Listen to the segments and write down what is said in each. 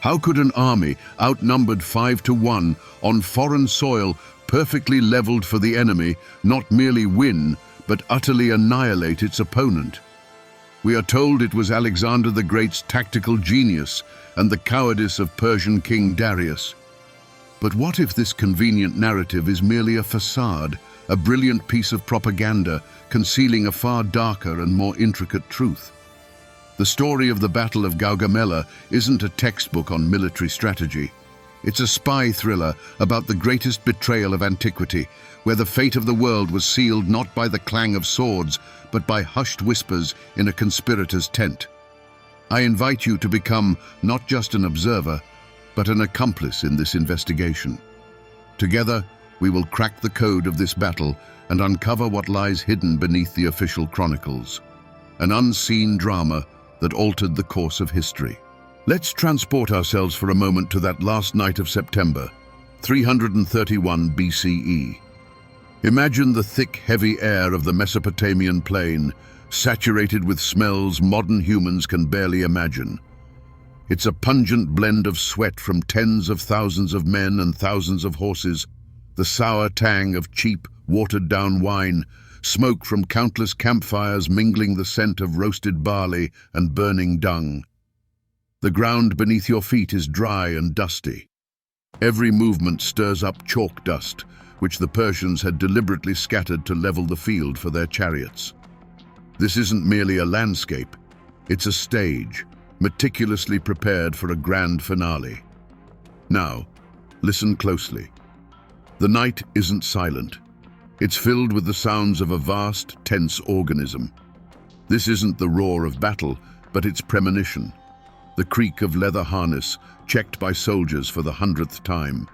How could an army, outnumbered 5-1, on foreign soil, perfectly leveled for the enemy, not merely win, but utterly annihilate its opponent? We are told it was Alexander the Great's tactical genius and the cowardice of Persian King Darius. But what if this convenient narrative is merely a facade, a brilliant piece of propaganda concealing a far darker and more intricate truth? The story of the Battle of Gaugamela isn't a textbook on military strategy. It's a spy thriller about the greatest betrayal of antiquity, where the fate of the world was sealed not by the clang of swords, but by hushed whispers in a conspirator's tent. I invite you to become not just an observer, but an accomplice in this investigation. Together, we will crack the code of this battle and uncover what lies hidden beneath the official chronicles. An unseen drama that altered the course of history. Let's transport ourselves for a moment to that last night of September, 331 BCE. Imagine the thick, heavy air of the Mesopotamian plain, saturated with smells modern humans can barely imagine. It's a pungent blend of sweat from tens of thousands of men and thousands of horses, the sour tang of cheap, watered-down wine, smoke from countless campfires mingling the scent of roasted barley and burning dung. The ground beneath your feet is dry and dusty. Every movement stirs up chalk dust, which the Persians had deliberately scattered to level the field for their chariots. This isn't merely a landscape, it's a stage, meticulously prepared for a grand finale. Now, listen closely. The night isn't silent. It's filled with the sounds of a vast, tense organism. This isn't the roar of battle, but its premonition. The creak of leather harness, checked by soldiers for the 100th time.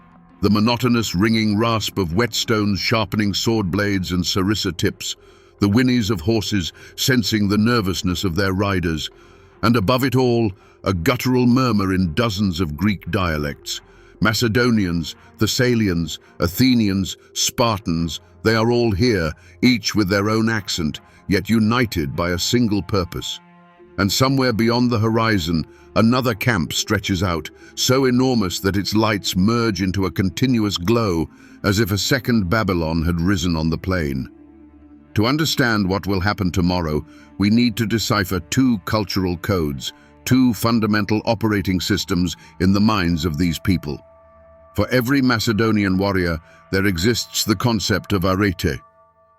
The monotonous ringing rasp of whetstones sharpening sword blades and sarissa tips. The whinnies of horses sensing the nervousness of their riders. And above it all, a guttural murmur in dozens of Greek dialects. Macedonians, Thessalians, Athenians, Spartans, they are all here, each with their own accent, yet united by a single purpose. And somewhere beyond the horizon, another camp stretches out, so enormous that its lights merge into a continuous glow, as if a second Babylon had risen on the plain. To understand what will happen tomorrow, we need to decipher two cultural codes, two fundamental operating systems in the minds of these people. For every Macedonian warrior, there exists the concept of arete.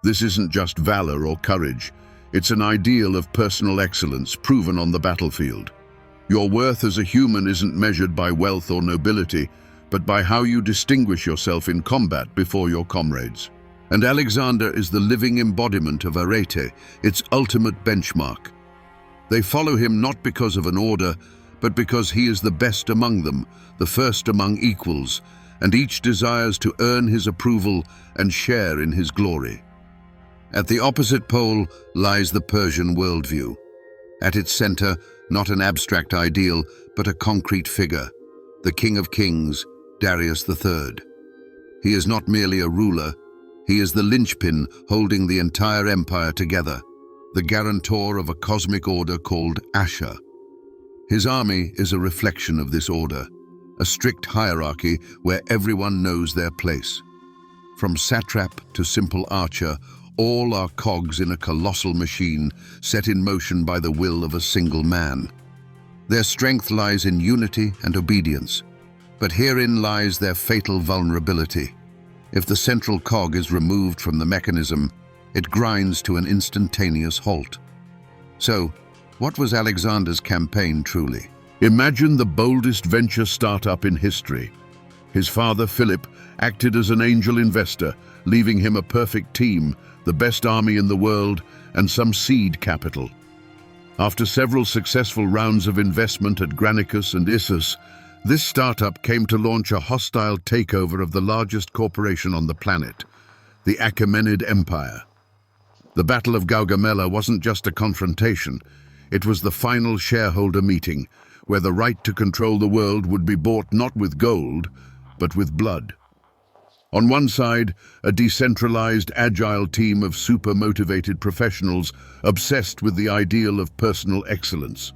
This isn't just valor or courage. It's an ideal of personal excellence proven on the battlefield. Your worth as a human isn't measured by wealth or nobility, but by how you distinguish yourself in combat before your comrades. And Alexander is the living embodiment of arete, its ultimate benchmark. They follow him not because of an order, but because he is the best among them, the first among equals, and each desires to earn his approval and share in his glory. At the opposite pole lies the Persian worldview. At its center, not an abstract ideal, but a concrete figure, the King of Kings, Darius III. He is not merely a ruler, he is the linchpin holding the entire empire together, the guarantor of a cosmic order called Asher. His army is a reflection of this order, a strict hierarchy where everyone knows their place. From satrap to simple archer, all are cogs in a colossal machine set in motion by the will of a single man. Their strength lies in unity and obedience, but herein lies their fatal vulnerability. If the central cog is removed from the mechanism, it grinds to an instantaneous halt. So, what was Alexander's campaign truly? Imagine the boldest venture startup in history. His father, Philip, acted as an angel investor, leaving him a perfect team, the best army in the world, and some seed capital. After several successful rounds of investment at Granicus and Issus, this startup came to launch a hostile takeover of the largest corporation on the planet, the Achaemenid Empire. The Battle of Gaugamela wasn't just a confrontation, it was the final shareholder meeting, where the right to control the world would be bought not with gold, but with blood. On one side, a decentralized, agile team of super-motivated professionals obsessed with the ideal of personal excellence.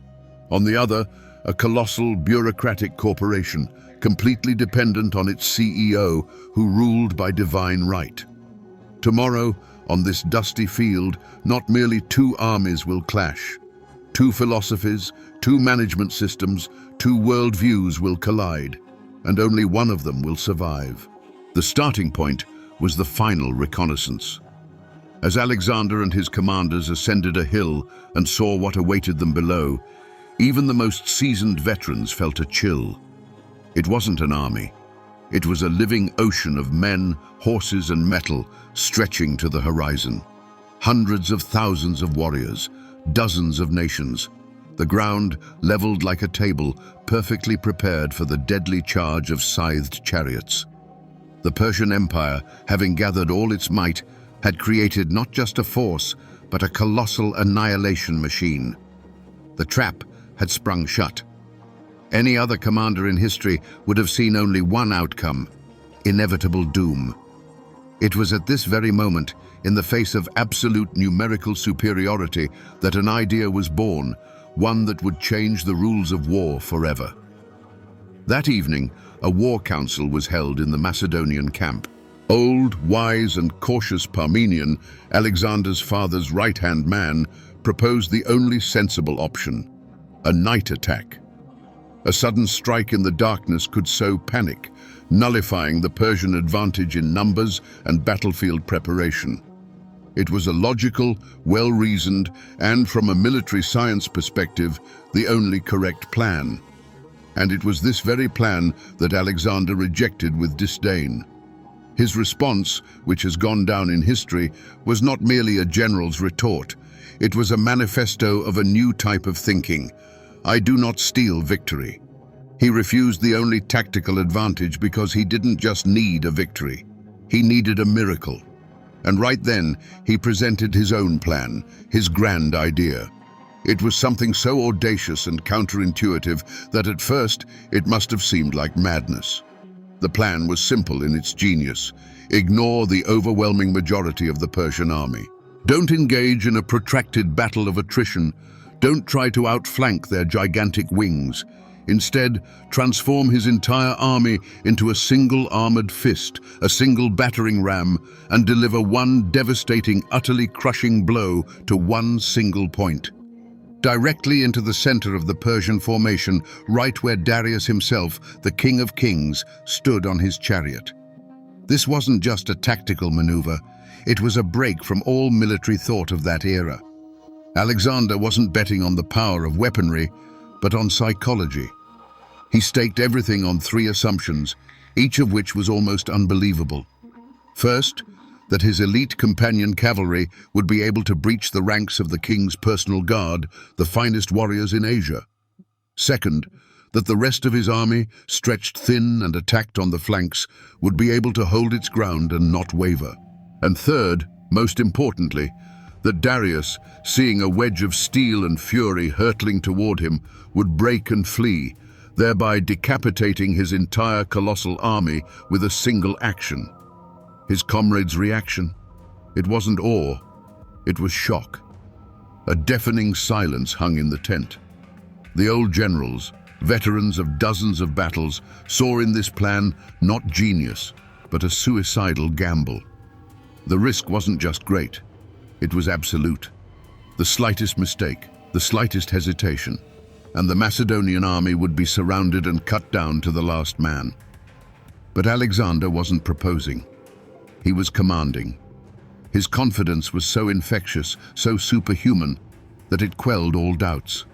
On the other, a colossal bureaucratic corporation, completely dependent on its CEO, who ruled by divine right. Tomorrow, on this dusty field, not merely two armies will clash. Two philosophies, two management systems, two worldviews will collide, and only one of them will survive. The starting point was the final reconnaissance. As Alexander and his commanders ascended a hill and saw what awaited them below, even the most seasoned veterans felt a chill. It wasn't an army. It was a living ocean of men, horses, and metal stretching to the horizon. Hundreds of thousands of warriors, dozens of nations. The ground leveled like a table, perfectly prepared for the deadly charge of scythed chariots. The Persian Empire, having gathered all its might, had created not just a force, but a colossal annihilation machine. The trap had sprung shut. Any other commander in history would have seen only one outcome: inevitable doom. It was at this very moment, in the face of absolute numerical superiority, that an idea was born, one that would change the rules of war forever. That evening, a war council was held in the Macedonian camp. Old, wise, and cautious Parmenion, Alexander's father's right-hand man, proposed the only sensible option: a night attack. A sudden strike in the darkness could sow panic, nullifying the Persian advantage in numbers and battlefield preparation. It was a logical, well-reasoned, and from a military science perspective, the only correct plan. And it was this very plan that Alexander rejected with disdain. His response, which has gone down in history, was not merely a general's retort. It was a manifesto of a new type of thinking. I do not steal victory. He refused the only tactical advantage because he didn't just need a victory. He needed a miracle. And right then, he presented his own plan, his grand idea. It was something so audacious and counterintuitive that at first it must have seemed like madness. The plan was simple in its genius. Ignore the overwhelming majority of the Persian army. Don't engage in a protracted battle of attrition. Don't try to outflank their gigantic wings. Instead, transform his entire army into a single armored fist, a single battering ram, and deliver one devastating, utterly crushing blow to one single point. Directly into the center of the Persian formation, right where Darius himself, the King of Kings, stood on his chariot. This wasn't just a tactical maneuver, it was a break from all military thought of that era. Alexander wasn't betting on the power of weaponry, but on psychology. He staked everything on three assumptions, each of which was almost unbelievable. First, that his elite companion cavalry would be able to breach the ranks of the king's personal guard, the finest warriors in Asia. Second, that the rest of his army, stretched thin and attacked on the flanks, would be able to hold its ground and not waver. And third, most importantly, that Darius, seeing a wedge of steel and fury hurtling toward him, would break and flee, thereby decapitating his entire colossal army with a single action. His comrades' reaction? It wasn't awe, it was shock. A deafening silence hung in the tent. The old generals, veterans of dozens of battles, saw in this plan not genius, but a suicidal gamble. The risk wasn't just great, it was absolute. The slightest mistake, the slightest hesitation, and the Macedonian army would be surrounded and cut down to the last man. But Alexander wasn't proposing. He was commanding. His confidence was so infectious, so superhuman, that it quelled all doubts.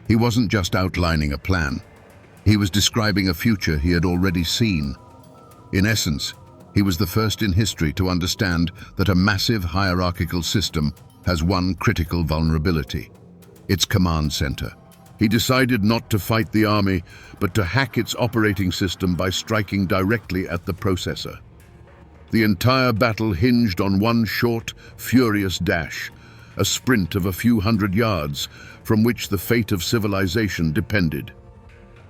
He wasn't just outlining a plan. He was describing a future he had already seen. In essence, he was the first in history to understand that a massive hierarchical system has one critical vulnerability: its command center. He decided not to fight the army, but to hack its operating system by striking directly at the processor. The entire battle hinged on one short, furious dash, a sprint of a few hundred yards from which the fate of civilization depended.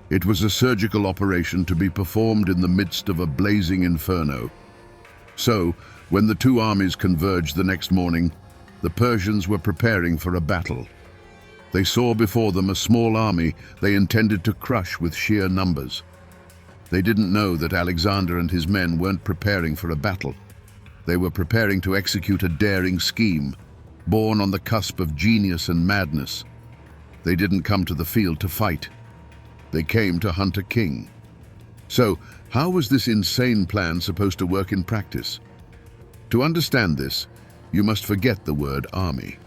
It was a surgical operation to be performed in the midst of a blazing inferno. So, when the two armies converged the next morning, the Persians were preparing for a battle. They saw before them a small army they intended to crush with sheer numbers. They didn't know that Alexander and his men weren't preparing for a battle. They were preparing to execute a daring scheme, born on the cusp of genius and madness. They didn't come to the field to fight. They came to hunt a king. So, how was this insane plan supposed to work in practice? To understand this, you must forget the word army.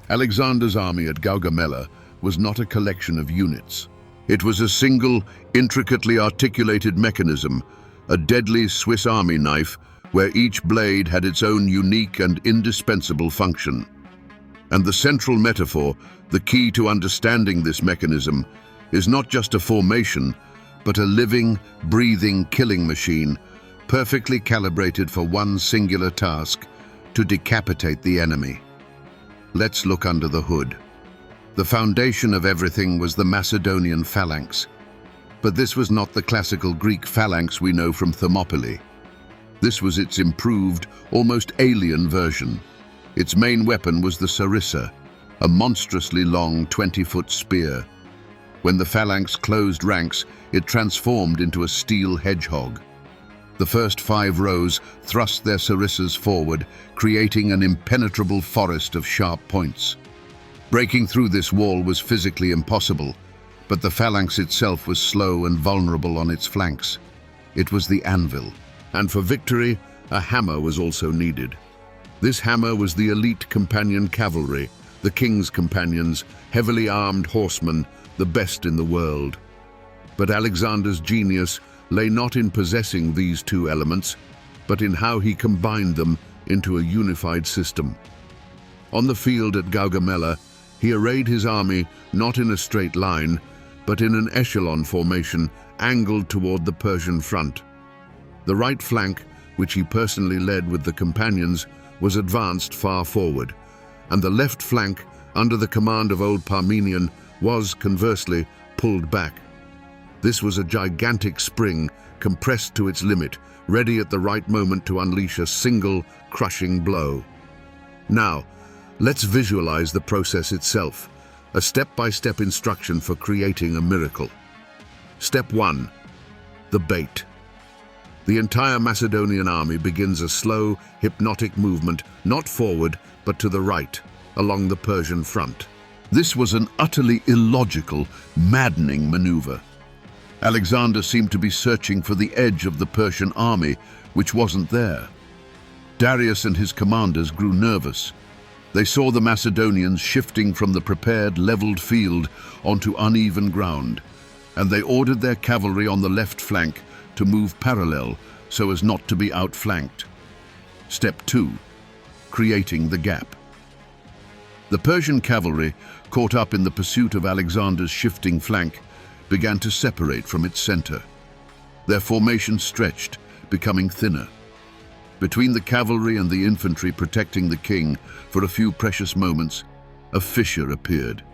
Alexander's army at Gaugamela was not a collection of units. It was a single, intricately articulated mechanism, a deadly Swiss Army knife where each blade had its own unique and indispensable function. And the central metaphor, the key to understanding this mechanism, is not just a formation, but a living, breathing killing machine, perfectly calibrated for one singular task: to decapitate the enemy. Let's look under the hood. The foundation of everything was the Macedonian phalanx. But this was not the classical Greek phalanx we know from Thermopylae. This was its improved, almost alien version. Its main weapon was the sarissa, a monstrously long 20-foot spear. When the phalanx closed ranks, it transformed into a steel hedgehog. The first 5 rows thrust their sarissas forward, creating an impenetrable forest of sharp points. Breaking through this wall was physically impossible, but the phalanx itself was slow and vulnerable on its flanks. It was the anvil, and for victory, a hammer was also needed. This hammer was the elite companion cavalry, the king's companions, heavily armed horsemen, the best in the world. But Alexander's genius lay not in possessing these two elements, but in how he combined them into a unified system. On the field at Gaugamela, he arrayed his army not in a straight line, but in an echelon formation angled toward the Persian front. The right flank, which he personally led with the companions, was advanced far forward, and the left flank, under the command of old Parmenion, was, conversely, pulled back. This was a gigantic spring, compressed to its limit, ready at the right moment to unleash a single, crushing blow. Now, let's visualize the process itself, a step-by-step instruction for creating a miracle. Step 1. The bait. The entire Macedonian army begins a slow, hypnotic movement, not forward, but to the right, along the Persian front. This was an utterly illogical, maddening maneuver. Alexander seemed to be searching for the edge of the Persian army, which wasn't there. Darius and his commanders grew nervous. They saw the Macedonians shifting from the prepared, leveled field onto uneven ground, and they ordered their cavalry on the left flank to move parallel so as not to be outflanked. Step 2. Creating the gap. The Persian cavalry, caught up in the pursuit of Alexander's shifting flank, began to separate from its center. Their formation stretched, becoming thinner. Between the cavalry and the infantry protecting the king, for a few precious moments, a fissure appeared,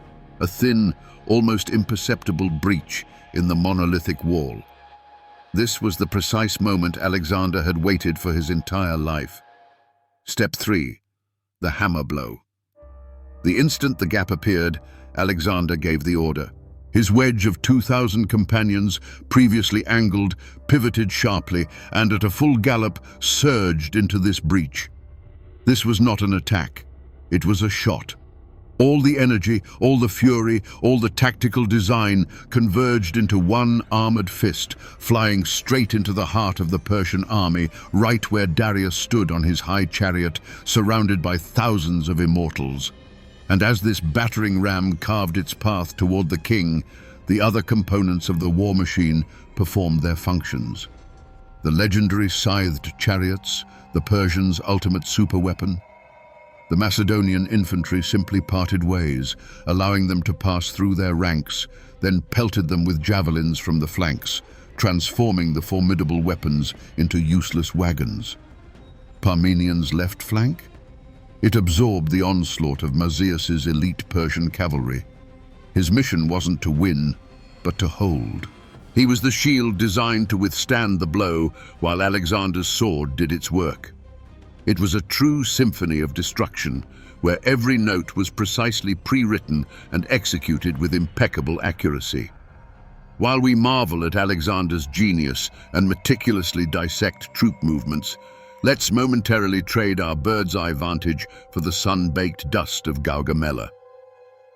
a thin, almost imperceptible breach in the monolithic wall. This was the precise moment Alexander had waited for his entire life. Step 3. The hammer blow. The instant the gap appeared, Alexander gave the order. His wedge of 2,000 companions, previously angled, pivoted sharply, and at a full gallop surged into this breach. This was not an attack. It was a shot. All the energy, all the fury, all the tactical design converged into one armored fist, flying straight into the heart of the Persian army, right where Darius stood on his high chariot, surrounded by thousands of immortals. And as this battering ram carved its path toward the king, the other components of the war machine performed their functions. The legendary scythed chariots, the Persians' ultimate superweapon. The Macedonian infantry simply parted ways, allowing them to pass through their ranks, then pelted them with javelins from the flanks, transforming the formidable weapons into useless wagons. Parmenion's left flank? It absorbed the onslaught of Mazaeus' elite Persian cavalry. His mission wasn't to win, but to hold. He was the shield designed to withstand the blow, while Alexander's sword did its work. It was a true symphony of destruction, where every note was precisely pre-written and executed with impeccable accuracy. While we marvel at Alexander's genius and meticulously dissect troop movements, let's momentarily trade our bird's-eye vantage for the sun-baked dust of Gaugamela.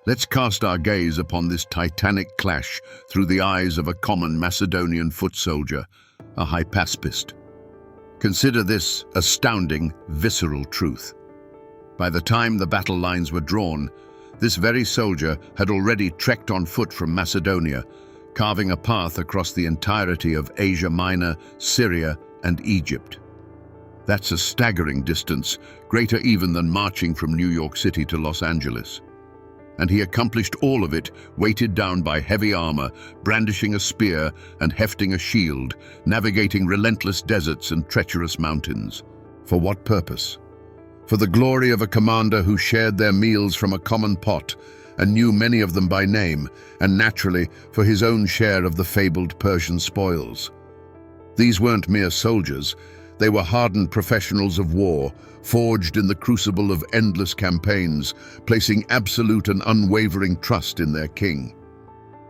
Let's cast our gaze upon this titanic clash through the eyes of a common Macedonian foot soldier, a hypaspist. Consider this astounding, visceral truth. By the time the battle lines were drawn, this very soldier had already trekked on foot from Macedonia, carving a path across the entirety of Asia Minor, Syria, and Egypt. That's a staggering distance, greater even than marching from New York City to Los Angeles. And he accomplished all of it, weighted down by heavy armor, brandishing a spear and hefting a shield, navigating relentless deserts and treacherous mountains. For what purpose? For the glory of a commander who shared their meals from a common pot and knew many of them by name, and naturally for his own share of the fabled Persian spoils. These weren't mere soldiers. They were hardened professionals of war, forged in the crucible of endless campaigns, placing absolute and unwavering trust in their king.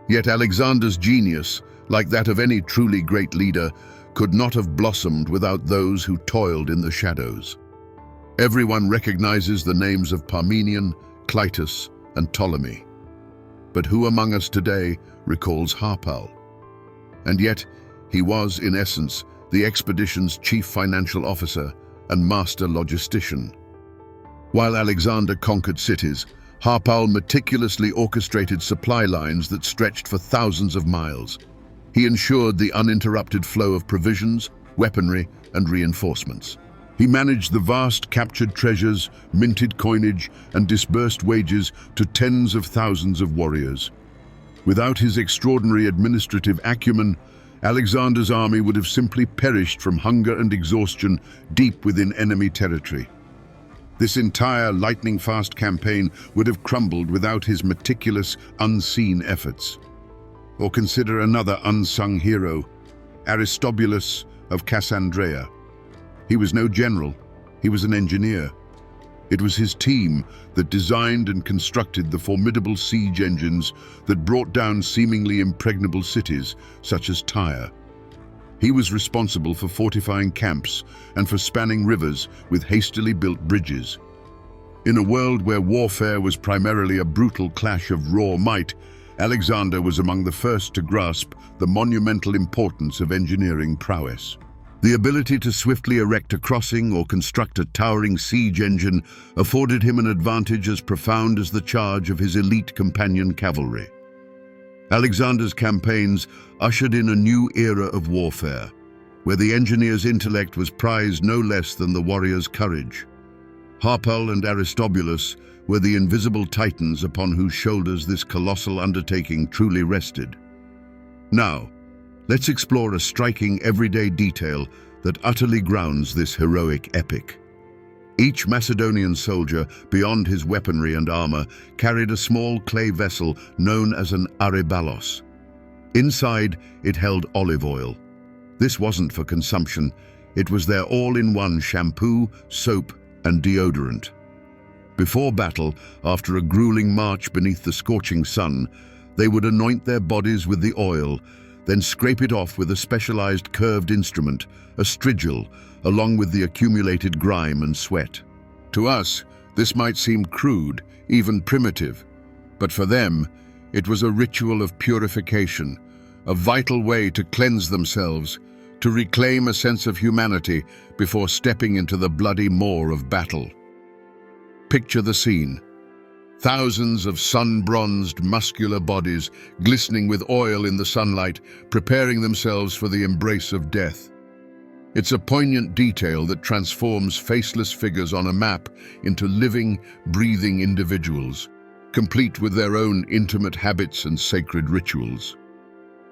Yet Alexander's genius, like that of any truly great leader, could not have blossomed without those who toiled in the shadows. Everyone recognizes the names of Parmenion, Clitus, and Ptolemy. But who among us today recalls Harpal? And yet, he was, in essence, the expedition's chief financial officer and master logistician. While Alexander conquered cities, Harpal meticulously orchestrated supply lines that stretched for thousands of miles. He ensured the uninterrupted flow of provisions, weaponry, and reinforcements. He managed the vast captured treasures, minted coinage, and disbursed wages to tens of thousands of warriors. Without his extraordinary administrative acumen, Alexander's army would have simply perished from hunger and exhaustion deep within enemy territory. This entire lightning-fast campaign would have crumbled without his meticulous, unseen efforts. Or consider another unsung hero, Aristobulus of Cassandreia. He was no general, he was an engineer. It was his team that designed and constructed the formidable siege engines that brought down seemingly impregnable cities, such as Tyre. He was responsible for fortifying camps and for spanning rivers with hastily built bridges. In a world where warfare was primarily a brutal clash of raw might, Alexander was among the first to grasp the monumental importance of engineering prowess. The ability to swiftly erect a crossing or construct a towering siege engine afforded him an advantage as profound as the charge of his elite companion cavalry. Alexander's campaigns ushered in a new era of warfare, where the engineer's intellect was prized no less than the warrior's courage. Harpal and Aristobulus were the invisible titans upon whose shoulders this colossal undertaking truly rested. Now, let's explore a striking everyday detail that utterly grounds this heroic epic. Each Macedonian soldier, beyond his weaponry and armor, carried a small clay vessel known as an arebalos. Inside, it held olive oil. This wasn't for consumption. It was their all-in-one shampoo, soap, and deodorant. Before battle, after a grueling march beneath the scorching sun, they would anoint their bodies with the oil, then scrape it off with a specialized curved instrument, a strigil, along with the accumulated grime and sweat. To us, this might seem crude, even primitive, but for them, it was a ritual of purification, a vital way to cleanse themselves, to reclaim a sense of humanity before stepping into the bloody maw of battle. Picture the scene. Thousands of sun-bronzed, muscular bodies glistening with oil in the sunlight, preparing themselves for the embrace of death. It's a poignant detail that transforms faceless figures on a map into living, breathing individuals, complete with their own intimate habits and sacred rituals.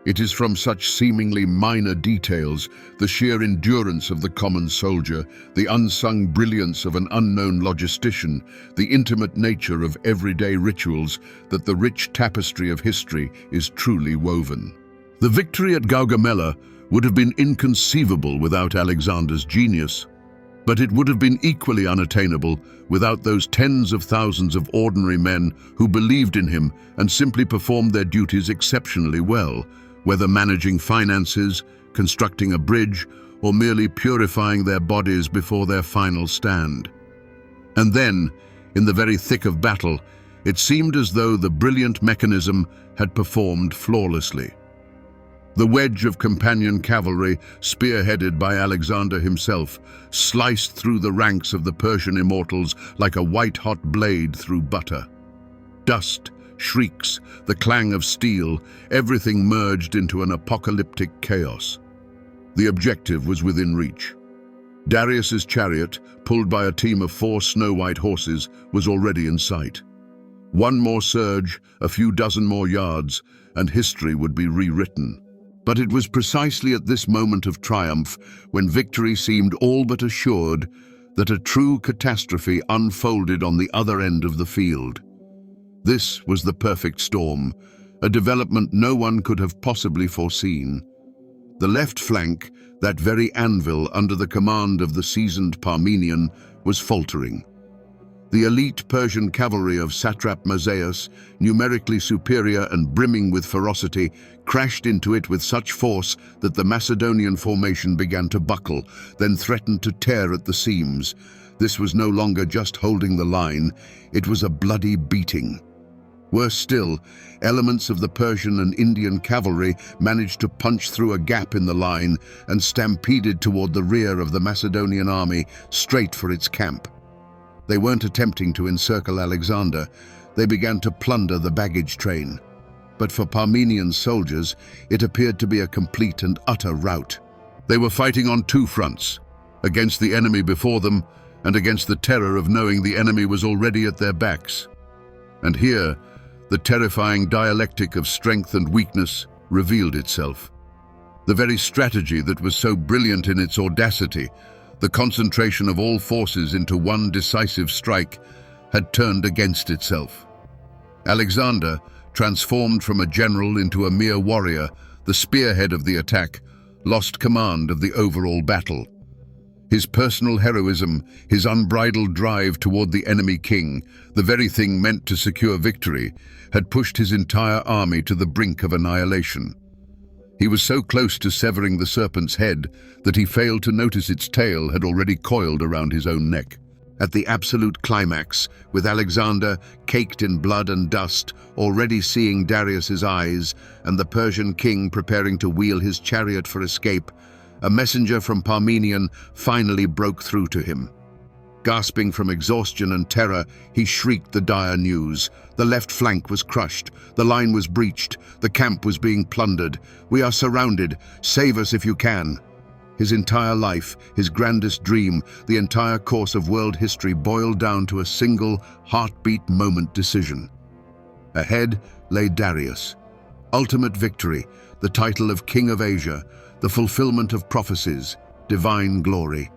It is from such seemingly minor details, the sheer endurance of the common soldier, the unsung brilliance of an unknown logistician, the intimate nature of everyday rituals, that the rich tapestry of history is truly woven. The victory at Gaugamela would have been inconceivable without Alexander's genius. But it would have been equally unattainable without those tens of thousands of ordinary men who believed in him and simply performed their duties exceptionally well, whether managing finances, constructing a bridge, or merely purifying their bodies before their final stand. And then, in the very thick of battle, it seemed as though the brilliant mechanism had performed flawlessly. The wedge of companion cavalry, spearheaded by Alexander himself, sliced through the ranks of the Persian immortals like a white-hot blade through butter. Dust, shrieks, the clang of steel, everything merged into an apocalyptic chaos. The objective was within reach. Darius's chariot, pulled by a team of 4 snow-white horses, was already in sight. One more surge, a few dozen more yards, and history would be rewritten. But it was precisely at this moment of triumph, when victory seemed all but assured, that a true catastrophe unfolded on the other end of the field. This was the perfect storm, a development no one could have possibly foreseen. The left flank, that very anvil under the command of the seasoned Parmenion, was faltering. The elite Persian cavalry of satrap Mazaeus, numerically superior and brimming with ferocity, crashed into it with such force that the Macedonian formation began to buckle, then threatened to tear at the seams. This was no longer just holding the line, it was a bloody beating. Worse still, elements of the Persian and Indian cavalry managed to punch through a gap in the line and stampeded toward the rear of the Macedonian army, straight for its camp. They weren't attempting to encircle Alexander, they began to plunder the baggage train. But for Parmenion's soldiers, it appeared to be a complete and utter rout. They were fighting on 2 fronts, against the enemy before them and against the terror of knowing the enemy was already at their backs. And here, the terrifying dialectic of strength and weakness revealed itself. The very strategy that was so brilliant in its audacity, the concentration of all forces into one decisive strike, had turned against itself. Alexander, transformed from a general into a mere warrior, the spearhead of the attack, lost command of the overall battle. His personal heroism, his unbridled drive toward the enemy king, the very thing meant to secure victory, had pushed his entire army to the brink of annihilation. He was so close to severing the Serpent's head that he failed to notice its tail had already coiled around his own neck. At the absolute climax, with Alexander, caked in blood and dust, already seeing Darius's eyes, and the Persian king preparing to wheel his chariot for escape, a messenger from Parmenion finally broke through to him. Gasping from exhaustion and terror, he shrieked the dire news. The left flank was crushed, the line was breached, the camp was being plundered. We are surrounded, save us if you can. His entire life, his grandest dream, the entire course of world history boiled down to a single, heartbeat moment decision. Ahead lay Darius. Ultimate victory, the title of King of Asia, the fulfillment of prophecies, divine glory.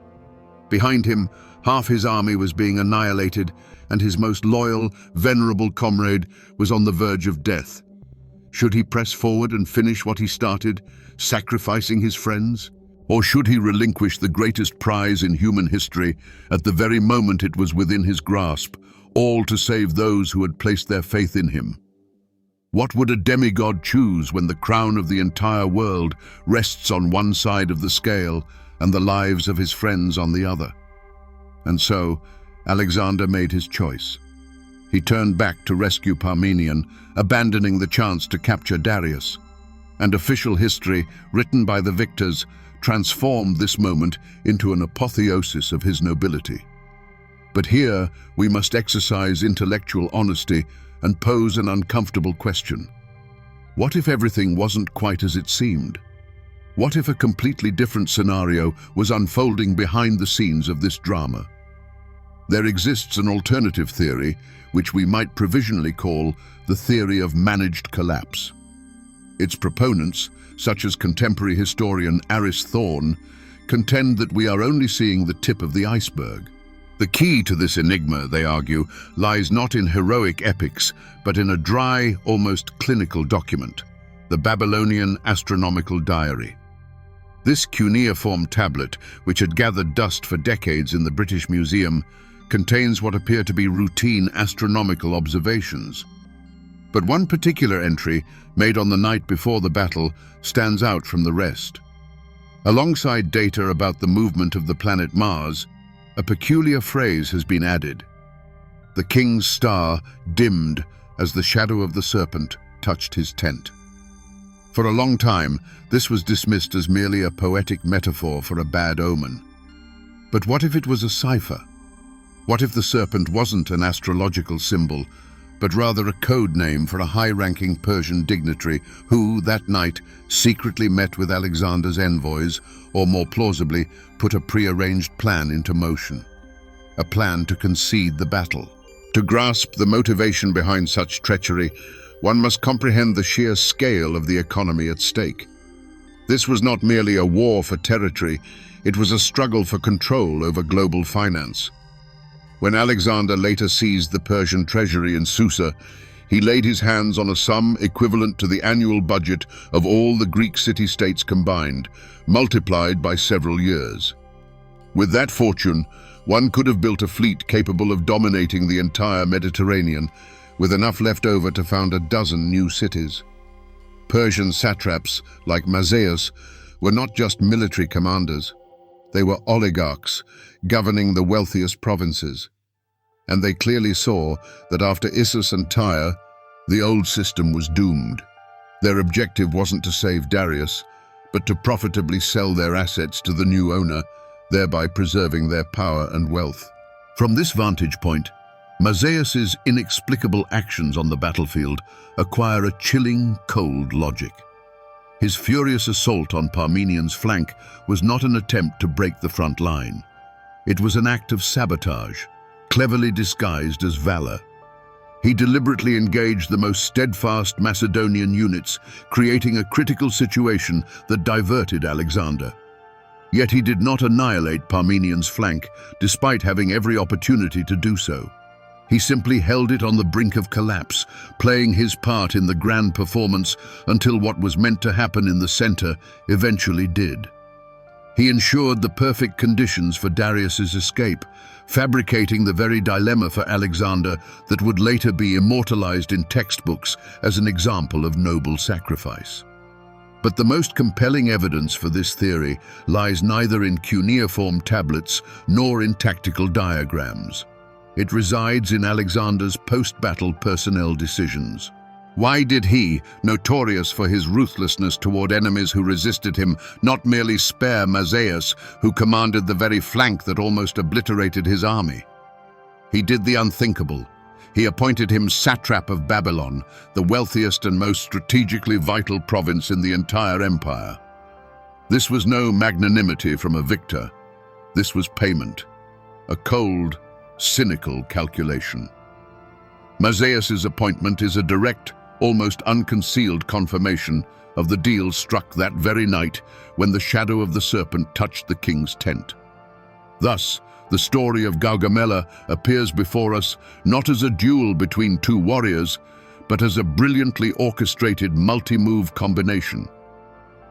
Behind him, half his army was being annihilated, and his most loyal, venerable comrade was on the verge of death. Should he press forward and finish what he started, sacrificing his friends? Or should he relinquish the greatest prize in human history at the very moment it was within his grasp, all to save those who had placed their faith in him? What would a demigod choose when the crown of the entire world rests on one side of the scale and the lives of his friends on the other? And so, Alexander made his choice. He turned back to rescue Parmenion, abandoning the chance to capture Darius. And official history, written by the victors, transformed this moment into an apotheosis of his nobility. But here we must exercise intellectual honesty and pose an uncomfortable question. What if everything wasn't quite as it seemed? What if a completely different scenario was unfolding behind the scenes of this drama? There exists an alternative theory, which we might provisionally call the theory of managed collapse. Its proponents, such as contemporary historian Aris Thorne, contend that we are only seeing the tip of the iceberg. The key to this enigma, they argue, lies not in heroic epics, but in a dry, almost clinical document, the Babylonian astronomical diary. This cuneiform tablet, which had gathered dust for decades in the British Museum, contains what appear to be routine astronomical observations. But one particular entry, made on the night before the battle, stands out from the rest. Alongside data about the movement of the planet Mars, a peculiar phrase has been added. The king's star dimmed as the shadow of the serpent touched his tent. For a long time, this was dismissed as merely a poetic metaphor for a bad omen. But what if it was a cipher? What if the serpent wasn't an astrological symbol, but rather a code name for a high-ranking Persian dignitary who, that night, secretly met with Alexander's envoys, or more plausibly, put a prearranged plan into motion? A plan to concede the battle. To grasp the motivation behind such treachery, one must comprehend the sheer scale of the economy at stake. This was not merely a war for territory, it was a struggle for control over global finance. When Alexander later seized the Persian treasury in Susa, he laid his hands on a sum equivalent to the annual budget of all the Greek city-states combined, multiplied by several years. With that fortune, one could have built a fleet capable of dominating the entire Mediterranean, with enough left over to found a dozen new cities. Persian satraps, like Mazaeus, were not just military commanders. They were oligarchs, governing the wealthiest provinces. And they clearly saw that after Issus and Tyre, the old system was doomed. Their objective wasn't to save Darius, but to profitably sell their assets to the new owner, thereby preserving their power and wealth. From this vantage point, Mazaeus' inexplicable actions on the battlefield acquire a chilling, cold logic. His furious assault on Parmenion's flank was not an attempt to break the front line. It was an act of sabotage, cleverly disguised as valor. He deliberately engaged the most steadfast Macedonian units, creating a critical situation that diverted Alexander. Yet he did not annihilate Parmenion's flank, despite having every opportunity to do so. He simply held it on the brink of collapse, playing his part in the grand performance until what was meant to happen in the center eventually did. He ensured the perfect conditions for Darius's escape, fabricating the very dilemma for Alexander that would later be immortalized in textbooks as an example of noble sacrifice. But the most compelling evidence for this theory lies neither in cuneiform tablets nor in tactical diagrams. It resides in Alexander's post-battle personnel decisions. Why did he, notorious for his ruthlessness toward enemies who resisted him, not merely spare Mazaeus, who commanded the very flank that almost obliterated his army? He did the unthinkable. He appointed him satrap of Babylon, the wealthiest and most strategically vital province in the entire empire. This was no magnanimity from a victor. This was payment, a cold, cynical calculation. Mazaeus' appointment is a direct, almost unconcealed confirmation of the deal struck that very night when the shadow of the serpent touched the king's tent. Thus, the story of Gaugamela appears before us not as a duel between two warriors, but as a brilliantly orchestrated multi-move combination.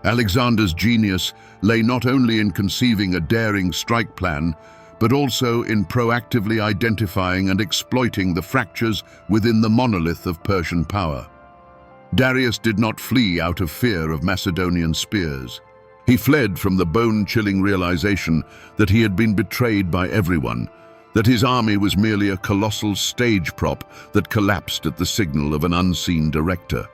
Alexander's genius lay not only in conceiving a daring strike plan, but also in proactively identifying and exploiting the fractures within the monolith of Persian power. Darius did not flee out of fear of Macedonian spears. He fled from the bone-chilling realization that he had been betrayed by everyone, that his army was merely a colossal stage prop that collapsed at the signal of an unseen director.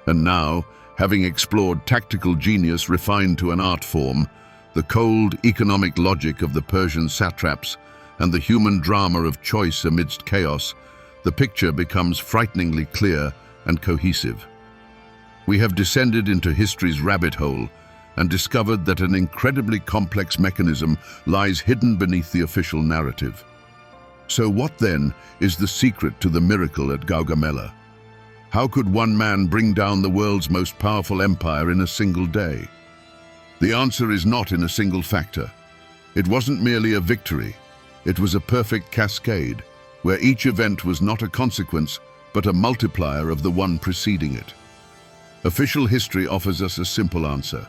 And now, having explored tactical genius refined to an art form, the cold economic logic of the Persian satraps, and the human drama of choice amidst chaos, the picture becomes frighteningly clear and cohesive. We have descended into history's rabbit hole and discovered that an incredibly complex mechanism lies hidden beneath the official narrative. So what then is the secret to the miracle at Gaugamela? How could one man bring down the world's most powerful empire in a single day? The answer is not in a single factor. It wasn't merely a victory. It was a perfect cascade, where each event was not a consequence, but a multiplier of the one preceding it. Official history offers us a simple answer.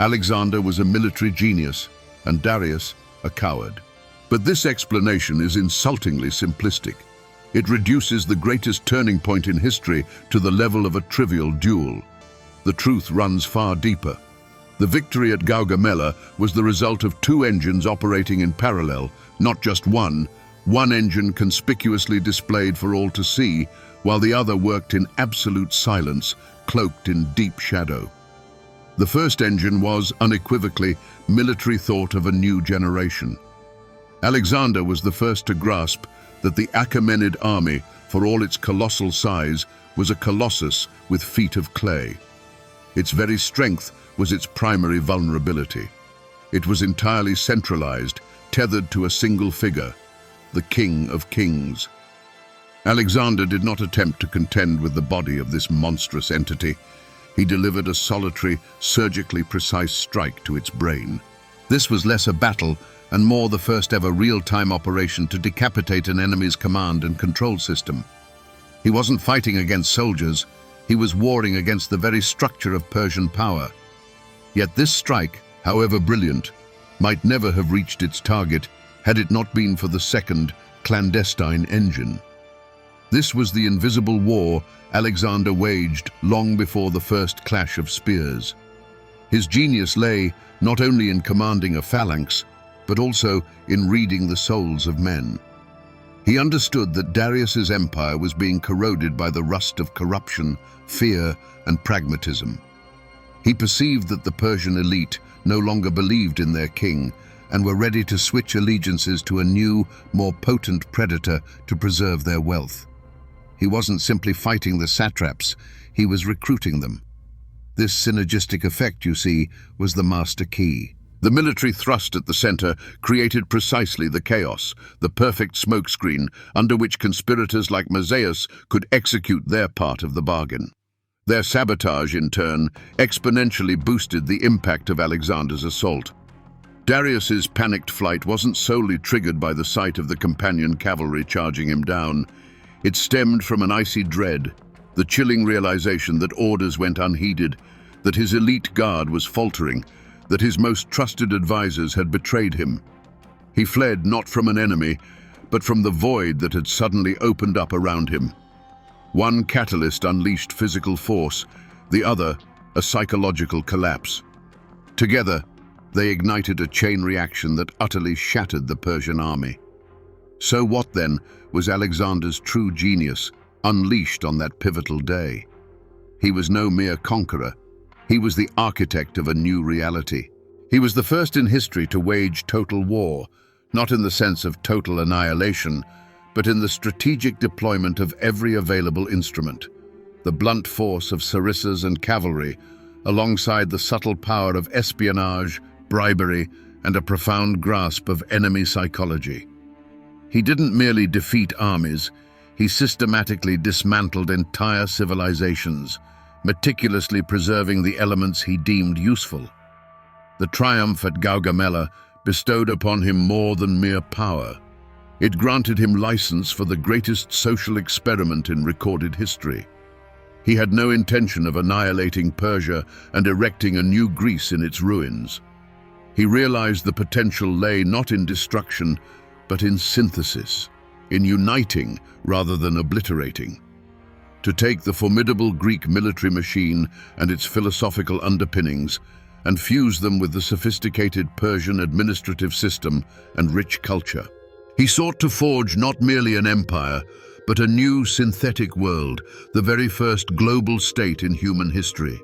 Alexander was a military genius, and Darius a coward. But this explanation is insultingly simplistic. It reduces the greatest turning point in history to the level of a trivial duel. The truth runs far deeper. The victory at Gaugamela was the result of two engines operating in parallel, not just one engine conspicuously displayed for all to see, while the other worked in absolute silence, cloaked in deep shadow. The first engine was, unequivocally, military thought of a new generation. Alexander was the first to grasp that the Achaemenid army, for all its colossal size, was a colossus with feet of clay. Its very strength was its primary vulnerability. It was entirely centralized, tethered to a single figure, the King of Kings. Alexander did not attempt to contend with the body of this monstrous entity. He delivered a solitary, surgically precise strike to its brain. This was less a battle and more the first ever real-time operation to decapitate an enemy's command and control system. He wasn't fighting against soldiers, he was warring against the very structure of Persian power. Yet this strike, however brilliant, might never have reached its target had it not been for the second, clandestine engine. This was the invisible war Alexander waged long before the first clash of spears. His genius lay not only in commanding a phalanx, but also in reading the souls of men. He understood that Darius's empire was being corroded by the rust of corruption, fear, and pragmatism. He perceived that the Persian elite no longer believed in their king and were ready to switch allegiances to a new, more potent predator to preserve their wealth. He wasn't simply fighting the satraps, he was recruiting them. This synergistic effect, you see, was the master key. The military thrust at the center created precisely the chaos, the perfect smokescreen under which conspirators like Mazaeus could execute their part of the bargain. Their sabotage, in turn, exponentially boosted the impact of Alexander's assault. Darius's panicked flight wasn't solely triggered by the sight of the companion cavalry charging him down. It stemmed from an icy dread, the chilling realization that orders went unheeded, that his elite guard was faltering, that his most trusted advisors had betrayed him. He fled not from an enemy, but from the void that had suddenly opened up around him. One catalyst unleashed physical force, the other a psychological collapse. Together, they ignited a chain reaction that utterly shattered the Persian army. So what, then, was Alexander's true genius, unleashed on that pivotal day? He was no mere conqueror. He was the architect of a new reality. He was the first in history to wage total war, not in the sense of total annihilation, but in the strategic deployment of every available instrument. The blunt force of sarissas and cavalry, alongside the subtle power of espionage, bribery, and a profound grasp of enemy psychology. He didn't merely defeat armies, he systematically dismantled entire civilizations, meticulously preserving the elements he deemed useful. The triumph at Gaugamela bestowed upon him more than mere power. It granted him license for the greatest social experiment in recorded history. He had no intention of annihilating Persia and erecting a new Greece in its ruins. He realized the potential lay not in destruction, but in synthesis, in uniting rather than obliterating. To take the formidable Greek military machine and its philosophical underpinnings and fuse them with the sophisticated Persian administrative system and rich culture. He sought to forge not merely an empire, but a new synthetic world, the very first global state in human history.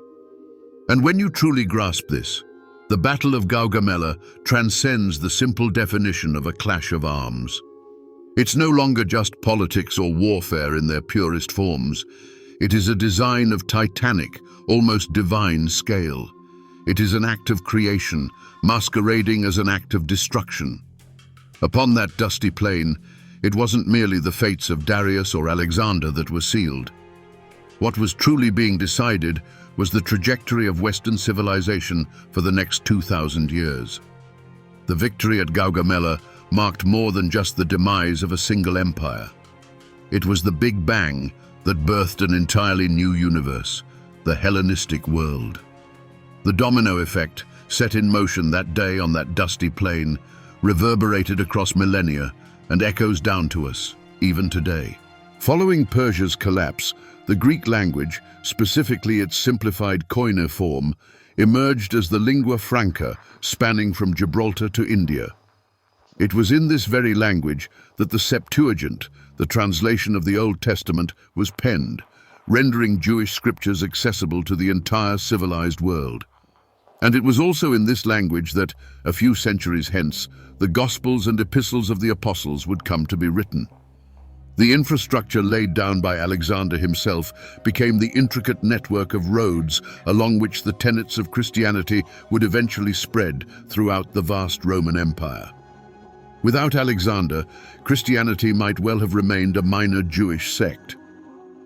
And when you truly grasp this, the Battle of Gaugamela transcends the simple definition of a clash of arms. It's no longer just politics or warfare in their purest forms. It is a design of titanic, almost divine scale. It is an act of creation, masquerading as an act of destruction. Upon that dusty plain, it wasn't merely the fates of Darius or Alexander that were sealed. What was truly being decided was the trajectory of Western civilization for the next 2,000 years. The victory at Gaugamela marked more than just the demise of a single empire. It was the Big Bang that birthed an entirely new universe, the Hellenistic world. The domino effect, set in motion that day on that dusty plain, reverberated across millennia and echoes down to us, even today. Following Persia's collapse, the Greek language, specifically its simplified Koine form, emerged as the lingua franca spanning from Gibraltar to India. It was in this very language that the Septuagint, the translation of the Old Testament, was penned, rendering Jewish scriptures accessible to the entire civilized world. And it was also in this language that, a few centuries hence, the Gospels and Epistles of the Apostles would come to be written. The infrastructure laid down by Alexander himself became the intricate network of roads along which the tenets of Christianity would eventually spread throughout the vast Roman Empire. Without Alexander, Christianity might well have remained a minor Jewish sect.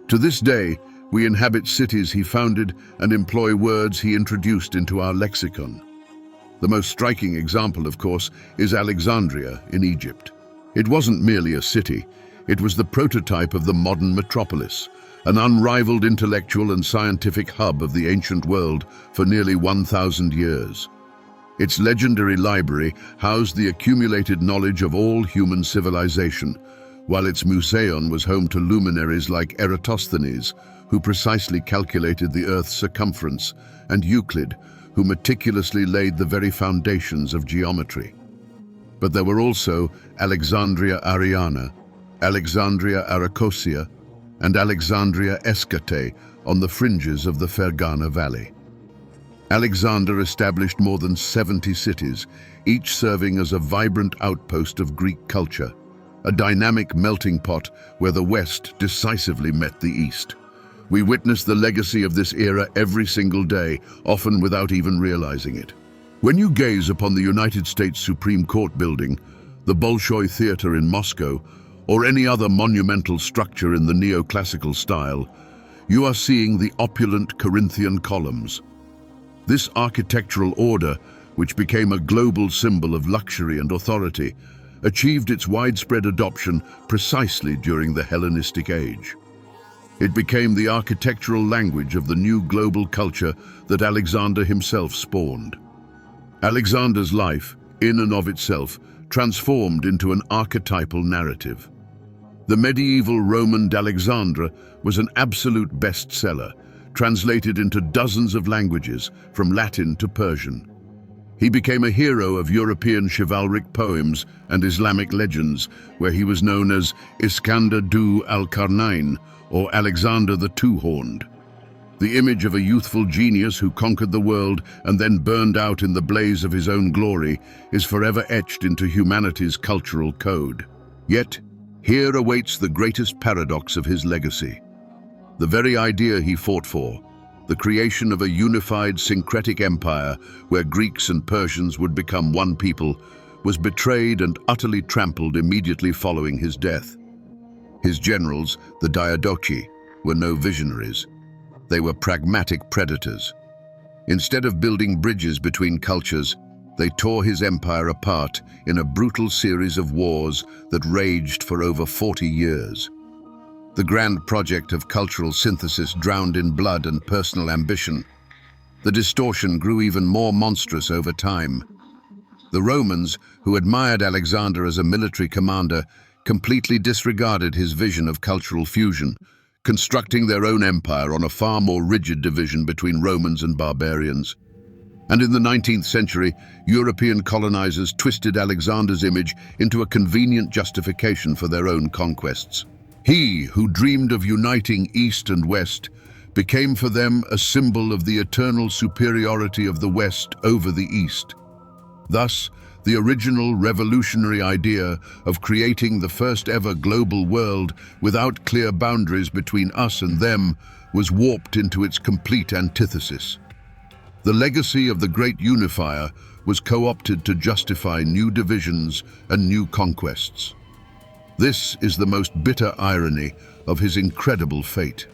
To this day, we inhabit cities he founded and employ words he introduced into our lexicon. The most striking example, of course, is Alexandria in Egypt. It wasn't merely a city. It was the prototype of the modern metropolis, an unrivaled intellectual and scientific hub of the ancient world for nearly 1,000 years. Its legendary library housed the accumulated knowledge of all human civilization, while its museum was home to luminaries like Eratosthenes, who precisely calculated the Earth's circumference, and Euclid, who meticulously laid the very foundations of geometry. But there were also Alexandria Ariana, Alexandria Arachosia, and Alexandria Escate on the fringes of the Fergana Valley. Alexander established more than 70 cities, each serving as a vibrant outpost of Greek culture, a dynamic melting pot where the West decisively met the East. We witness the legacy of this era every single day, often without even realizing it. When you gaze upon the United States Supreme Court building, the Bolshoi Theater in Moscow, or any other monumental structure in the neoclassical style, you are seeing the opulent Corinthian columns. This architectural order, which became a global symbol of luxury and authority, achieved its widespread adoption precisely during the Hellenistic age. It became the architectural language of the new global culture that Alexander himself spawned. Alexander's life, in and of itself, transformed into an archetypal narrative. The medieval Roman d'Alexandre was an absolute bestseller, translated into dozens of languages, from Latin to Persian. He became a hero of European chivalric poems and Islamic legends, where he was known as Iskandar du al-Qarnayn, or Alexander the Two-Horned. The image of a youthful genius who conquered the world and then burned out in the blaze of his own glory is forever etched into humanity's cultural code. Yet, here awaits the greatest paradox of his legacy. The very idea he fought for, the creation of a unified syncretic empire where Greeks and Persians would become one people, was betrayed and utterly trampled immediately following his death. His generals, the Diadochi, were no visionaries. They were pragmatic predators. Instead of building bridges between cultures, they tore his empire apart in a brutal series of wars that raged for over 40 years. The grand project of cultural synthesis drowned in blood and personal ambition. The distortion grew even more monstrous over time. The Romans, who admired Alexander as a military commander, completely disregarded his vision of cultural fusion, constructing their own empire on a far more rigid division between Romans and barbarians. And in the 19th century, European colonizers twisted Alexander's image into a convenient justification for their own conquests. He, who dreamed of uniting East and West, became for them a symbol of the eternal superiority of the West over the East. Thus, the original revolutionary idea of creating the first ever global world without clear boundaries between us and them was warped into its complete antithesis. The legacy of the great unifier was co-opted to justify new divisions and new conquests. This is the most bitter irony of his incredible fate.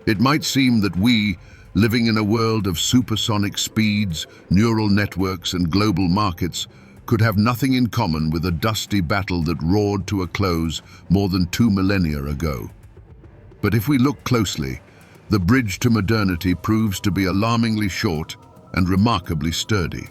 It might seem that we, living in a world of supersonic speeds, neural networks, and global markets, could have nothing in common with a dusty battle that roared to a close more than 2 millennia ago. But if we look closely, the bridge to modernity proves to be alarmingly short and remarkably sturdy.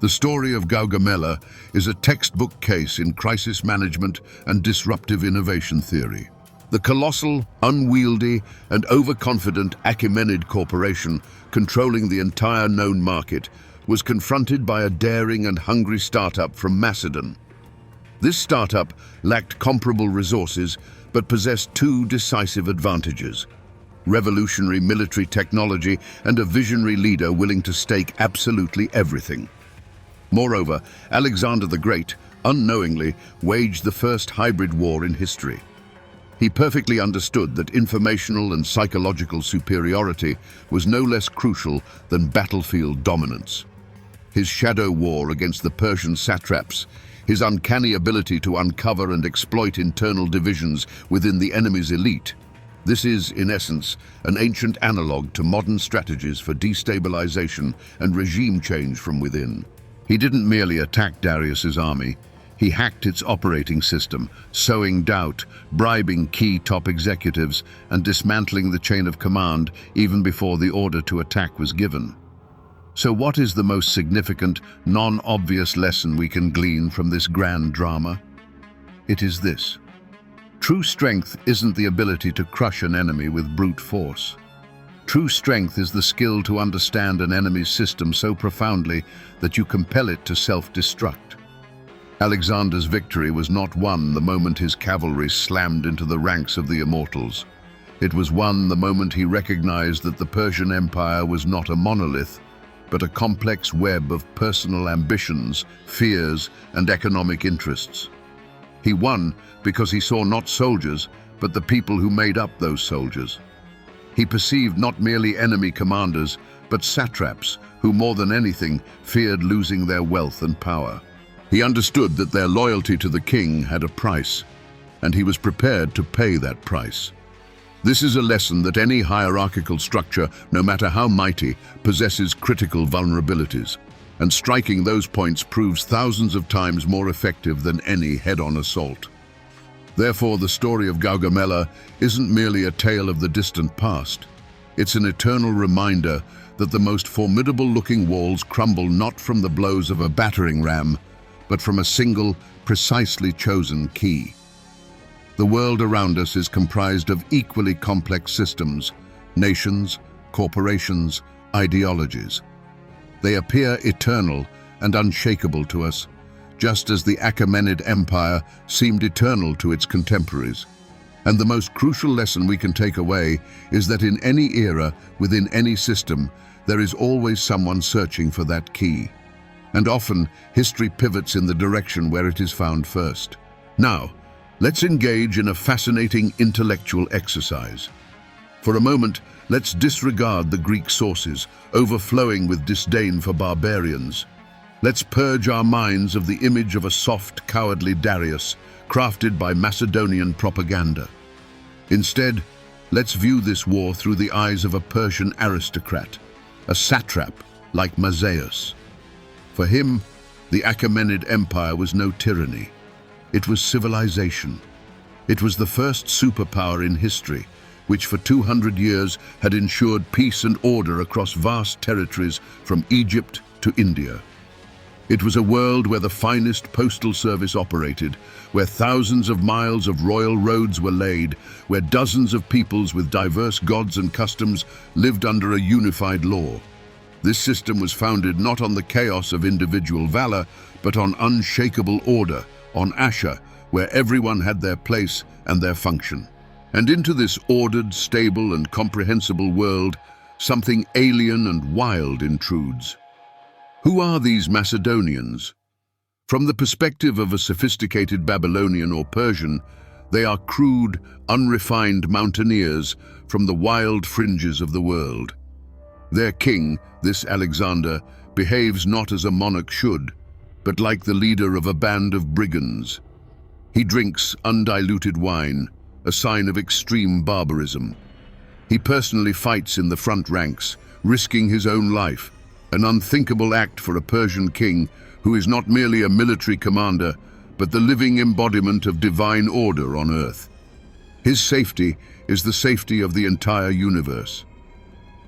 The story of Gaugamela is a textbook case in crisis management and disruptive innovation theory. The colossal, unwieldy, and overconfident Achaemenid corporation controlling the entire known market was confronted by a daring and hungry startup from Macedon. This startup lacked comparable resources but possessed two decisive advantages: revolutionary military technology and a visionary leader willing to stake absolutely everything. Moreover, Alexander the Great unknowingly waged the first hybrid war in history. He perfectly understood that informational and psychological superiority was no less crucial than battlefield dominance. His shadow war against the Persian satraps, his uncanny ability to uncover and exploit internal divisions within the enemy's elite, this is, in essence, an ancient analogue to modern strategies for destabilization and regime change from within. He didn't merely attack Darius's army, he hacked its operating system, sowing doubt, bribing key top executives, and dismantling the chain of command even before the order to attack was given. So what is the most significant, non-obvious lesson we can glean from this grand drama? It is this: true strength isn't the ability to crush an enemy with brute force. True strength is the skill to understand an enemy's system so profoundly that you compel it to self-destruct. Alexander's victory was not won the moment his cavalry slammed into the ranks of the immortals. It was won the moment he recognized that the Persian Empire was not a monolith, but a complex web of personal ambitions, fears, and economic interests. He won because he saw not soldiers, but the people who made up those soldiers. He perceived not merely enemy commanders, but satraps who more than anything feared losing their wealth and power. He understood that their loyalty to the king had a price, and he was prepared to pay that price. This is a lesson that any hierarchical structure, no matter how mighty, possesses critical vulnerabilities, and striking those points proves thousands of times more effective than any head-on assault. Therefore, the story of Gaugamela isn't merely a tale of the distant past. It's an eternal reminder that the most formidable-looking walls crumble not from the blows of a battering ram, but from a single, precisely chosen key. The world around us is comprised of equally complex systems, nations, corporations, ideologies. They appear eternal and unshakable to us, just as the Achaemenid Empire seemed eternal to its contemporaries. And the most crucial lesson we can take away is that in any era, within any system, there is always someone searching for that key. And often, history pivots in the direction where it is found first. Now, let's engage in a fascinating intellectual exercise. For a moment, let's disregard the Greek sources, overflowing with disdain for barbarians. Let's purge our minds of the image of a soft, cowardly Darius, crafted by Macedonian propaganda. Instead, let's view this war through the eyes of a Persian aristocrat, a satrap like Mazaeus. For him, the Achaemenid Empire was no tyranny. It was civilization. It was the first superpower in history, which for 200 years had ensured peace and order across vast territories from Egypt to India. It was a world where the finest postal service operated, where thousands of miles of royal roads were laid, where dozens of peoples with diverse gods and customs lived under a unified law. This system was founded not on the chaos of individual valor, but on unshakable order, on Asha, where everyone had their place and their function. And into this ordered, stable, and comprehensible world, something alien and wild intrudes. Who are these Macedonians? From the perspective of a sophisticated Babylonian or Persian, they are crude, unrefined mountaineers from the wild fringes of the world. Their king, this Alexander, behaves not as a monarch should, but like the leader of a band of brigands. He drinks undiluted wine, a sign of extreme barbarism. He personally fights in the front ranks, risking his own life, an unthinkable act for a Persian king who is not merely a military commander, but the living embodiment of divine order on earth. His safety is the safety of the entire universe.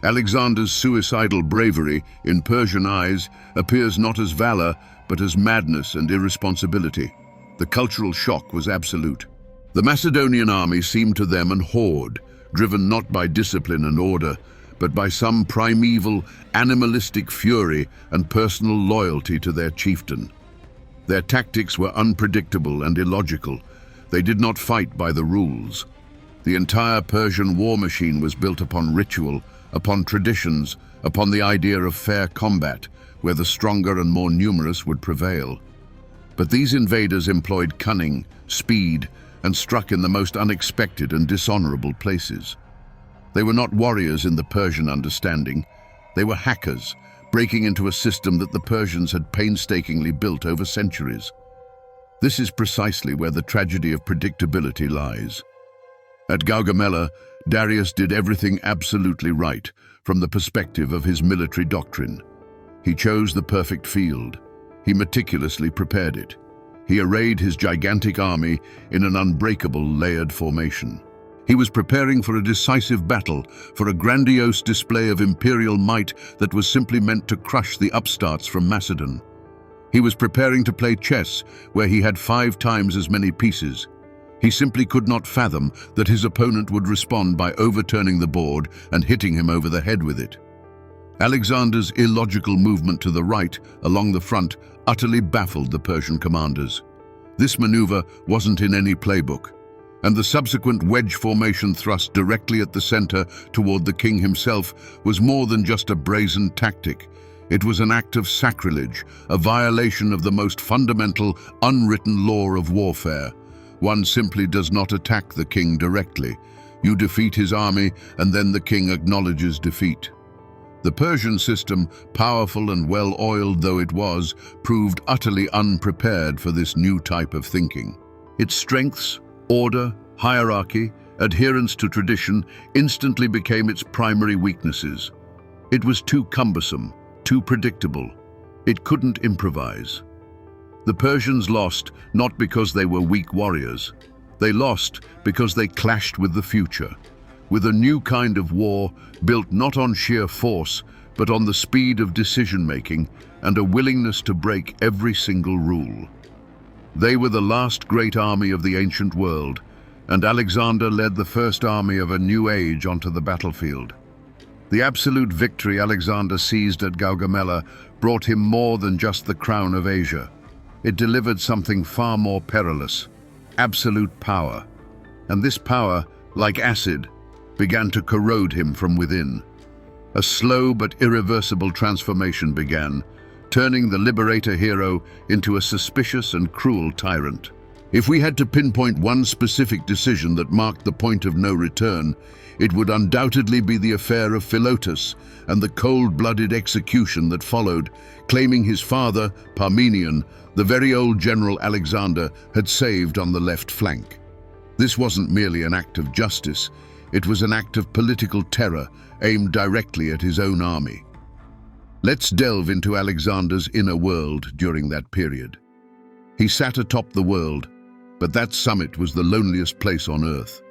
Alexander's suicidal bravery, in Persian eyes, appears not as valor, but as madness and irresponsibility. The cultural shock was absolute. The Macedonian army seemed to them an horde, driven not by discipline and order, but by some primeval, animalistic fury and personal loyalty to their chieftain. Their tactics were unpredictable and illogical. They did not fight by the rules. The entire Persian war machine was built upon ritual, upon traditions, upon the idea of fair combat, where the stronger and more numerous would prevail. But these invaders employed cunning, speed, and struck in the most unexpected and dishonorable places. They were not warriors in the Persian understanding. They were hackers, breaking into a system that the Persians had painstakingly built over centuries. This is precisely where the tragedy of predictability lies. At Gaugamela, Darius did everything absolutely right from the perspective of his military doctrine. He chose the perfect field. He meticulously prepared it. He arrayed his gigantic army in an unbreakable layered formation. He was preparing for a decisive battle, for a grandiose display of imperial might that was simply meant to crush the upstarts from Macedon. He was preparing to play chess, where he had 5 times as many pieces. He simply could not fathom that his opponent would respond by overturning the board and hitting him over the head with it. Alexander's illogical movement to the right, along the front, utterly baffled the Persian commanders. This maneuver wasn't in any playbook, and the subsequent wedge formation thrust directly at the center toward the king himself was more than just a brazen tactic. It was an act of sacrilege, a violation of the most fundamental, unwritten law of warfare. One simply does not attack the king directly. You defeat his army, and then the king acknowledges defeat. The Persian system, powerful and well-oiled though it was, proved utterly unprepared for this new type of thinking. Its strengths, order, hierarchy, adherence to tradition instantly became its primary weaknesses. It was too cumbersome, too predictable. It couldn't improvise. The Persians lost not because they were weak warriors. They lost because they clashed with the future, with a new kind of war built not on sheer force, but on the speed of decision-making and a willingness to break every single rule. They were the last great army of the ancient world, and Alexander led the first army of a new age onto the battlefield. The absolute victory Alexander seized at Gaugamela brought him more than just the crown of Asia. It delivered something far more perilous, absolute power. And this power, like acid, began to corrode him from within. A slow but irreversible transformation began, turning the liberator hero into a suspicious and cruel tyrant. If we had to pinpoint one specific decision that marked the point of no return, it would undoubtedly be the affair of Philotas and the cold-blooded execution that followed, claiming his father, Parmenion, the very old general Alexander, had saved on the left flank. This wasn't merely an act of justice, it was an act of political terror aimed directly at his own army. Let's delve into Alexander's inner world during that period. He sat atop the world, but that summit was the loneliest place on earth.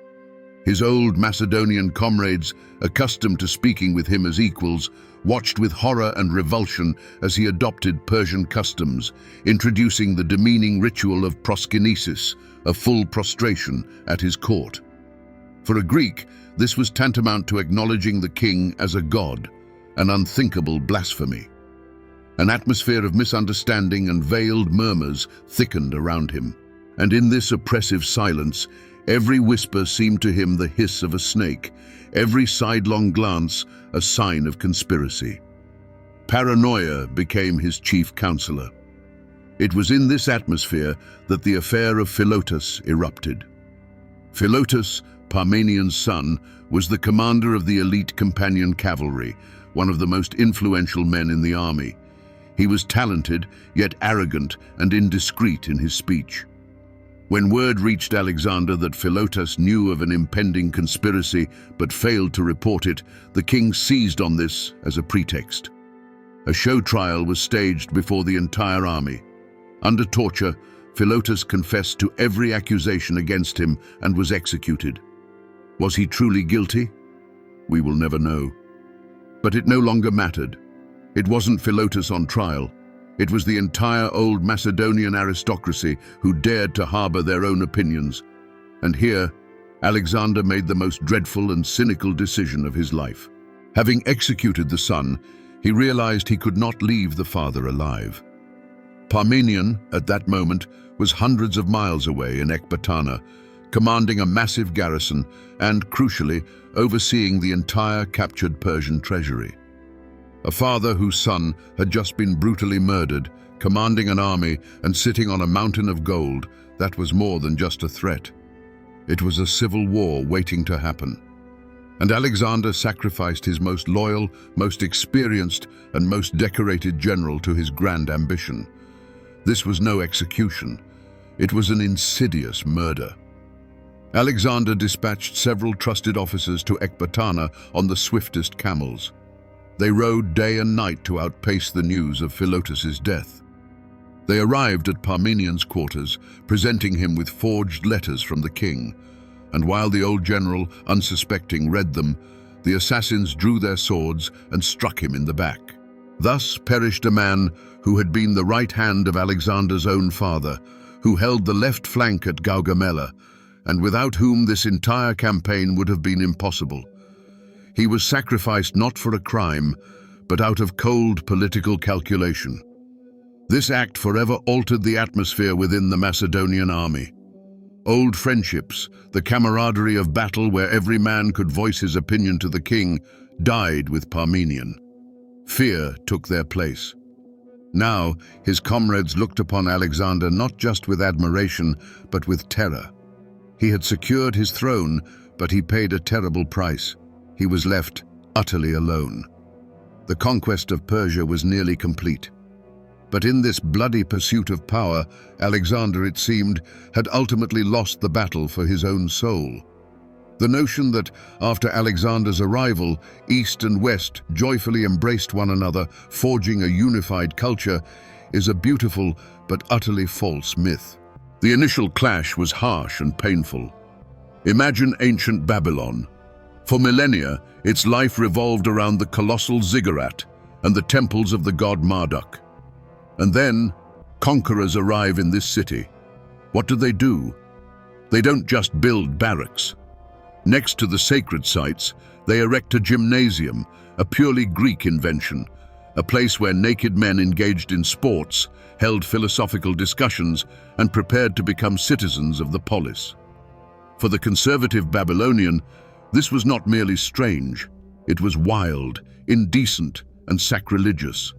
His old Macedonian comrades, accustomed to speaking with him as equals, watched with horror and revulsion as he adopted Persian customs, introducing the demeaning ritual of proskynesis, a full prostration, at his court. For a Greek, this was tantamount to acknowledging the king as a god, an unthinkable blasphemy. An atmosphere of misunderstanding and veiled murmurs thickened around him, and in this oppressive silence, every whisper seemed to him the hiss of a snake, every sidelong glance a sign of conspiracy. Paranoia became his chief counselor. It was in this atmosphere that the affair of Philotas erupted. Philotas, Parmenion's son, was the commander of the elite companion cavalry, one of the most influential men in the army. He was talented, yet arrogant and indiscreet in his speech. When word reached Alexander that Philotas knew of an impending conspiracy but failed to report it, the king seized on this as a pretext. A show trial was staged before the entire army. Under torture, Philotas confessed to every accusation against him and was executed. Was he truly guilty? We will never know. But it no longer mattered. It wasn't Philotas on trial. It was the entire old Macedonian aristocracy who dared to harbor their own opinions. And here, Alexander made the most dreadful and cynical decision of his life. Having executed the son, he realized he could not leave the father alive. Parmenion, at that moment, was hundreds of miles away in Ecbatana, commanding a massive garrison and, crucially, overseeing the entire captured Persian treasury. A father whose son had just been brutally murdered, commanding an army and sitting on a mountain of gold, that was more than just a threat. It was a civil war waiting to happen. And Alexander sacrificed his most loyal, most experienced, and most decorated general to his grand ambition. This was no execution. It was an insidious murder. Alexander dispatched several trusted officers to Ecbatana on the swiftest camels. They rode day and night to outpace the news of Philotas's death. They arrived at Parmenion's quarters, presenting him with forged letters from the king, and while the old general, unsuspecting, read them, the assassins drew their swords and struck him in the back. Thus perished a man who had been the right hand of Alexander's own father, who held the left flank at Gaugamela, and without whom this entire campaign would have been impossible. He was sacrificed not for a crime, but out of cold political calculation. This act forever altered the atmosphere within the Macedonian army. Old friendships, the camaraderie of battle where every man could voice his opinion to the king, died with Parmenion. Fear took their place. Now, his comrades looked upon Alexander not just with admiration, but with terror. He had secured his throne, but he paid a terrible price. He was left utterly alone. The conquest of Persia was nearly complete. But in this bloody pursuit of power, Alexander, it seemed, had ultimately lost the battle for his own soul. The notion that, after Alexander's arrival, East and West joyfully embraced one another, forging a unified culture, is a beautiful but utterly false myth. The initial clash was harsh and painful. Imagine ancient Babylon. For millennia, its life revolved around the colossal ziggurat and the temples of the god Marduk. And then, conquerors arrive in this city. What do? They don't just build barracks. Next to the sacred sites, they erect a gymnasium, a purely Greek invention, a place where naked men engaged in sports, held philosophical discussions, and prepared to become citizens of the polis. For the conservative Babylonian, this was not merely strange, it was wild, indecent, and sacrilegious.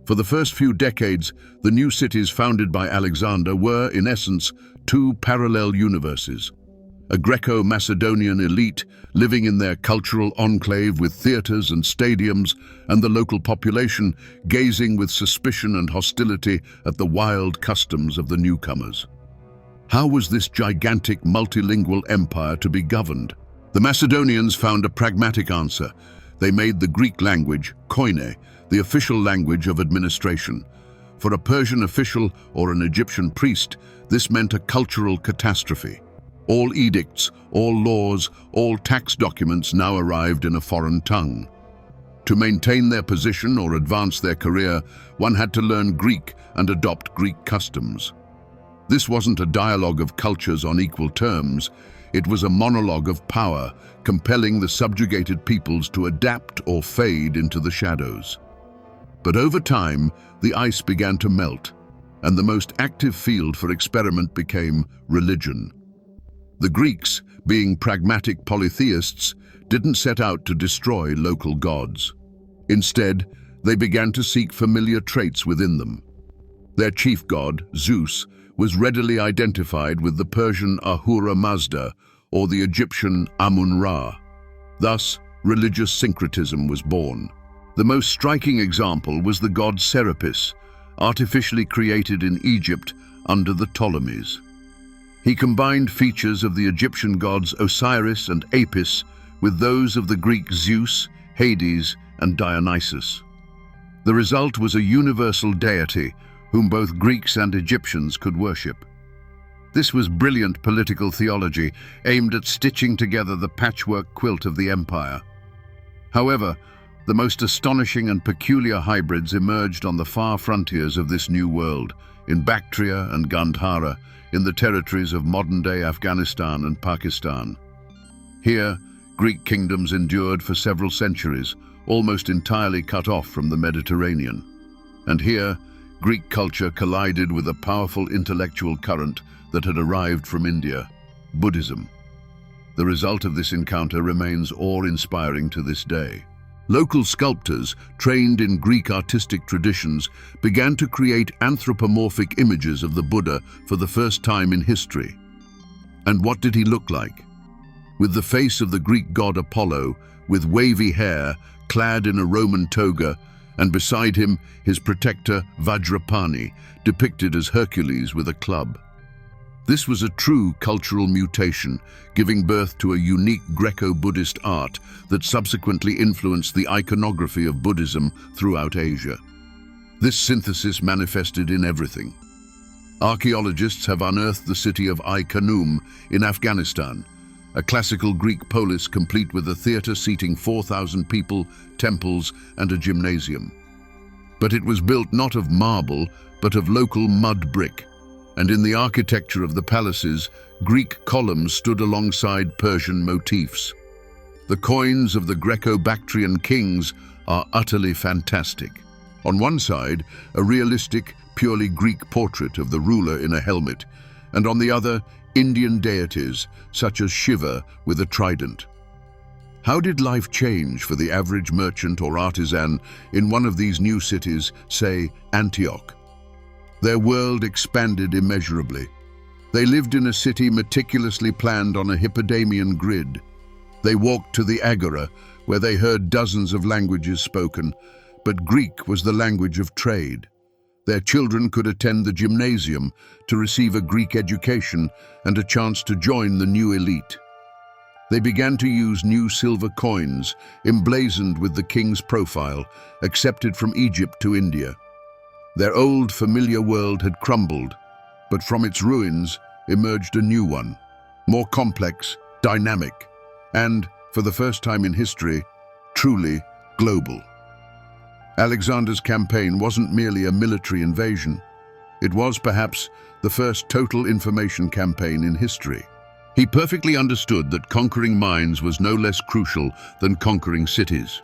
For the first few decades, the new cities founded by Alexander were, in essence, two parallel universes. A Greco-Macedonian elite living in their cultural enclave with theaters and stadiums, and the local population gazing with suspicion and hostility at the wild customs of the newcomers. How was this gigantic multilingual empire to be governed? The Macedonians found a pragmatic answer. They made the Greek language, koine, the official language of administration. For a Persian official or an Egyptian priest, this meant a cultural catastrophe. All edicts, all laws, all tax documents now arrived in a foreign tongue. To maintain their position or advance their career, one had to learn Greek and adopt Greek customs. This wasn't a dialogue of cultures on equal terms. It was a monologue of power, compelling the subjugated peoples to adapt or fade into the shadows. But over time, the ice began to melt, and the most active field for experiment became religion. The Greeks, being pragmatic polytheists, didn't set out to destroy local gods. Instead, they began to seek familiar traits within them. Their chief god, Zeus, was readily identified with the Persian Ahura Mazda or the Egyptian Amun-Ra. Thus, religious syncretism was born. The most striking example was the god Serapis, artificially created in Egypt under the Ptolemies. He combined features of the Egyptian gods Osiris and Apis with those of the Greek Zeus, Hades, and Dionysus. The result was a universal deity whom both Greeks and Egyptians could worship. This was brilliant political theology aimed at stitching together the patchwork quilt of the empire. However, The most astonishing and peculiar hybrids emerged on the far frontiers of this new world, in Bactria and Gandhara, in the territories of modern-day Afghanistan and Pakistan. Here, Greek kingdoms endured for several centuries, almost entirely cut off from the Mediterranean. And here, Greek culture collided with a powerful intellectual current that had arrived from India, Buddhism. The result of this encounter remains awe-inspiring to this day. Local sculptors, trained in Greek artistic traditions, began to create anthropomorphic images of the Buddha for the first time in history. And what did he look like? With the face of the Greek god Apollo, with wavy hair, clad in a Roman toga, and beside him his protector Vajrapani, depicted as Hercules with a club. This was a true cultural mutation, giving birth to a unique Greco-Buddhist art that subsequently influenced the iconography of Buddhism throughout Asia. This synthesis manifested in everything. Archaeologists have unearthed the city of Ai-Khanoum in Afghanistan, a classical Greek polis complete with a theatre seating 4,000 people, temples, and a gymnasium. But it was built not of marble, but of local mud brick, and in the architecture of the palaces, Greek columns stood alongside Persian motifs. The coins of the Greco-Bactrian kings are utterly fantastic. On one side, a realistic, purely Greek portrait of the ruler in a helmet, and on the other, Indian deities, such as Shiva with a trident. How did life change for the average merchant or artisan in one of these new cities, say Antioch? Their world expanded immeasurably. They lived in a city meticulously planned on a Hippodamian grid. They walked to the agora, where they heard dozens of languages spoken, but Greek was the language of trade. Their children could attend the gymnasium to receive a Greek education and a chance to join the new elite. They began to use new silver coins, emblazoned with the king's profile, accepted from Egypt to India. Their old familiar world had crumbled, but from its ruins emerged a new one, more complex, dynamic, and, for the first time in history, truly global. Alexander's campaign wasn't merely a military invasion. It was, perhaps, the first total information campaign in history. He perfectly understood that conquering minds was no less crucial than conquering cities.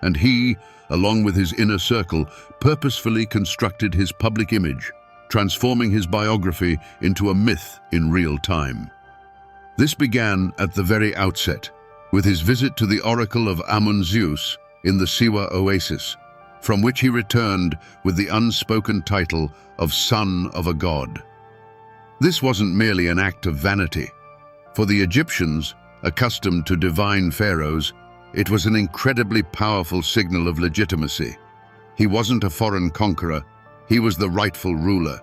And he, along with his inner circle, purposefully constructed his public image, transforming his biography into a myth in real time. This began at the very outset, with his visit to the oracle of Amun-Zeus in the Siwa oasis, from which he returned with the unspoken title of Son of a God. This wasn't merely an act of vanity. For the Egyptians, accustomed to divine pharaohs, it was an incredibly powerful signal of legitimacy. He wasn't a foreign conqueror, he was the rightful ruler.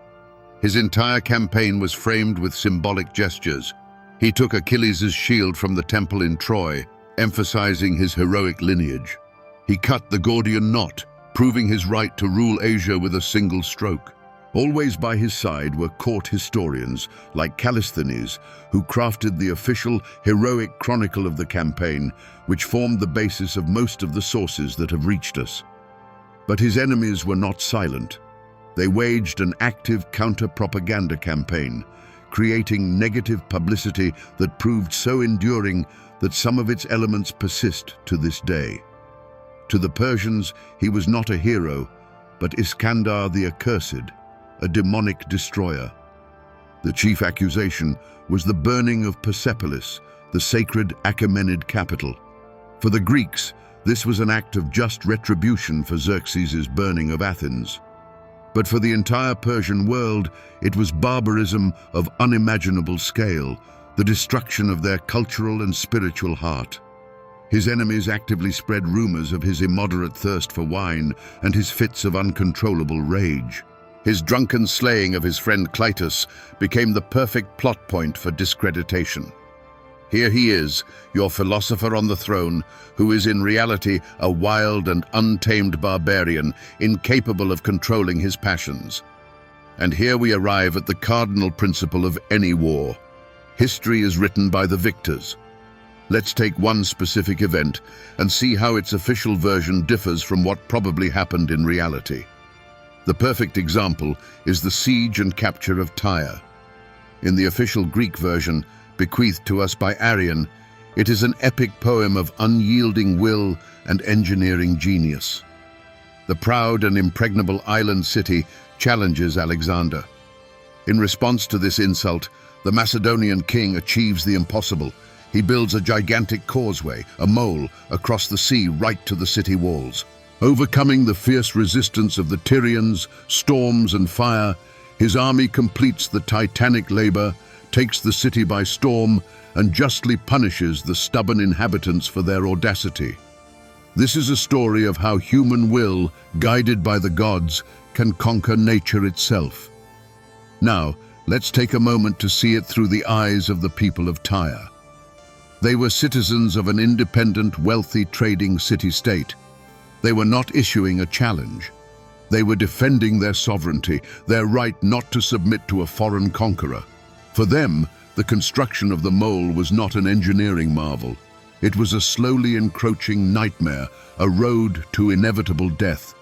His entire campaign was framed with symbolic gestures. He took Achilles' shield from the temple in Troy, emphasizing his heroic lineage. He cut the Gordian knot, proving his right to rule Asia with a single stroke. Always by his side were court historians like Callisthenes, who crafted the official, heroic chronicle of the campaign, which formed the basis of most of the sources that have reached us. But his enemies were not silent. They waged an active counter-propaganda campaign, creating negative publicity that proved so enduring that some of its elements persist to this day. To the Persians, he was not a hero, but Iskandar the Accursed, a demonic destroyer. The chief accusation was the burning of Persepolis, the sacred Achaemenid capital. For the Greeks, this was an act of just retribution for Xerxes' burning of Athens. But for the entire Persian world, it was barbarism of unimaginable scale, the destruction of their cultural and spiritual heart. His enemies actively spread rumors of his immoderate thirst for wine and his fits of uncontrollable rage. His drunken slaying of his friend Clytus became the perfect plot point for discreditation. Here he is, your philosopher on the throne, who is in reality a wild and untamed barbarian, incapable of controlling his passions. And here we arrive at the cardinal principle of any war. History is written by the victors. Let's take one specific event and see how its official version differs from what probably happened in reality. The perfect example is the siege and capture of Tyre. In the official Greek version, bequeathed to us by Arrian, it is an epic poem of unyielding will and engineering genius. The proud and impregnable island city challenges Alexander. In response to this insult, the Macedonian king achieves the impossible. He builds a gigantic causeway, a mole, across the sea right to the city walls. Overcoming the fierce resistance of the Tyrians, storms and fire, his army completes the titanic labor, takes the city by storm, and justly punishes the stubborn inhabitants for their audacity. This is a story of how human will, guided by the gods, can conquer nature itself. Now, let's take a moment to see it through the eyes of the people of Tyre. They were citizens of an independent, wealthy trading city-state. They were not issuing a challenge. They were defending their sovereignty, their right not to submit to a foreign conqueror. For them, the construction of the mole was not an engineering marvel. It was a slowly encroaching nightmare, a road to inevitable death.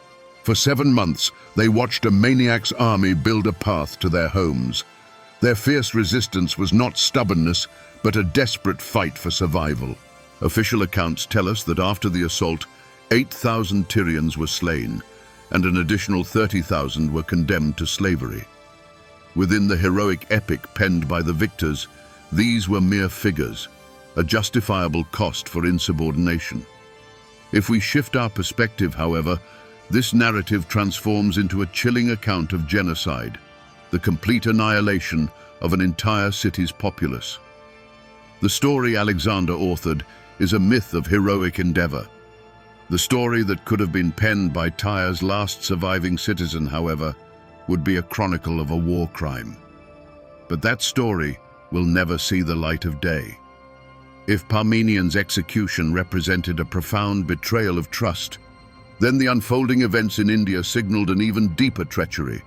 For 7 months, they watched a maniac's army build a path to their homes. Their fierce resistance was not stubbornness, but a desperate fight for survival. Official accounts tell us that after the assault, 8,000 Tyrians were slain, and an additional 30,000 were condemned to slavery. Within the heroic epic penned by the victors, these were mere figures, a justifiable cost for insubordination. If we shift our perspective, however, this narrative transforms into a chilling account of genocide, the complete annihilation of an entire city's populace. The story Alexander authored is a myth of heroic endeavor. The story that could have been penned by Tyre's last surviving citizen, however, would be a chronicle of a war crime. But that story will never see the light of day. If Parmenion's execution represented a profound betrayal of trust, then the unfolding events in India signaled an even deeper treachery,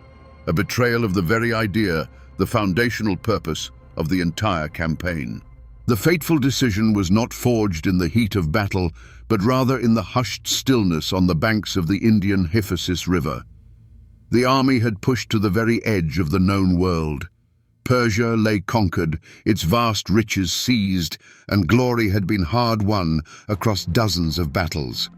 a betrayal of the very idea, the foundational purpose of the entire campaign. The fateful decision was not forged in the heat of battle, but rather in the hushed stillness on the banks of the Indian Hyphasis River. The army had pushed to the very edge of the known world. Persia lay conquered, its vast riches seized, and glory had been hard won across dozens of battles.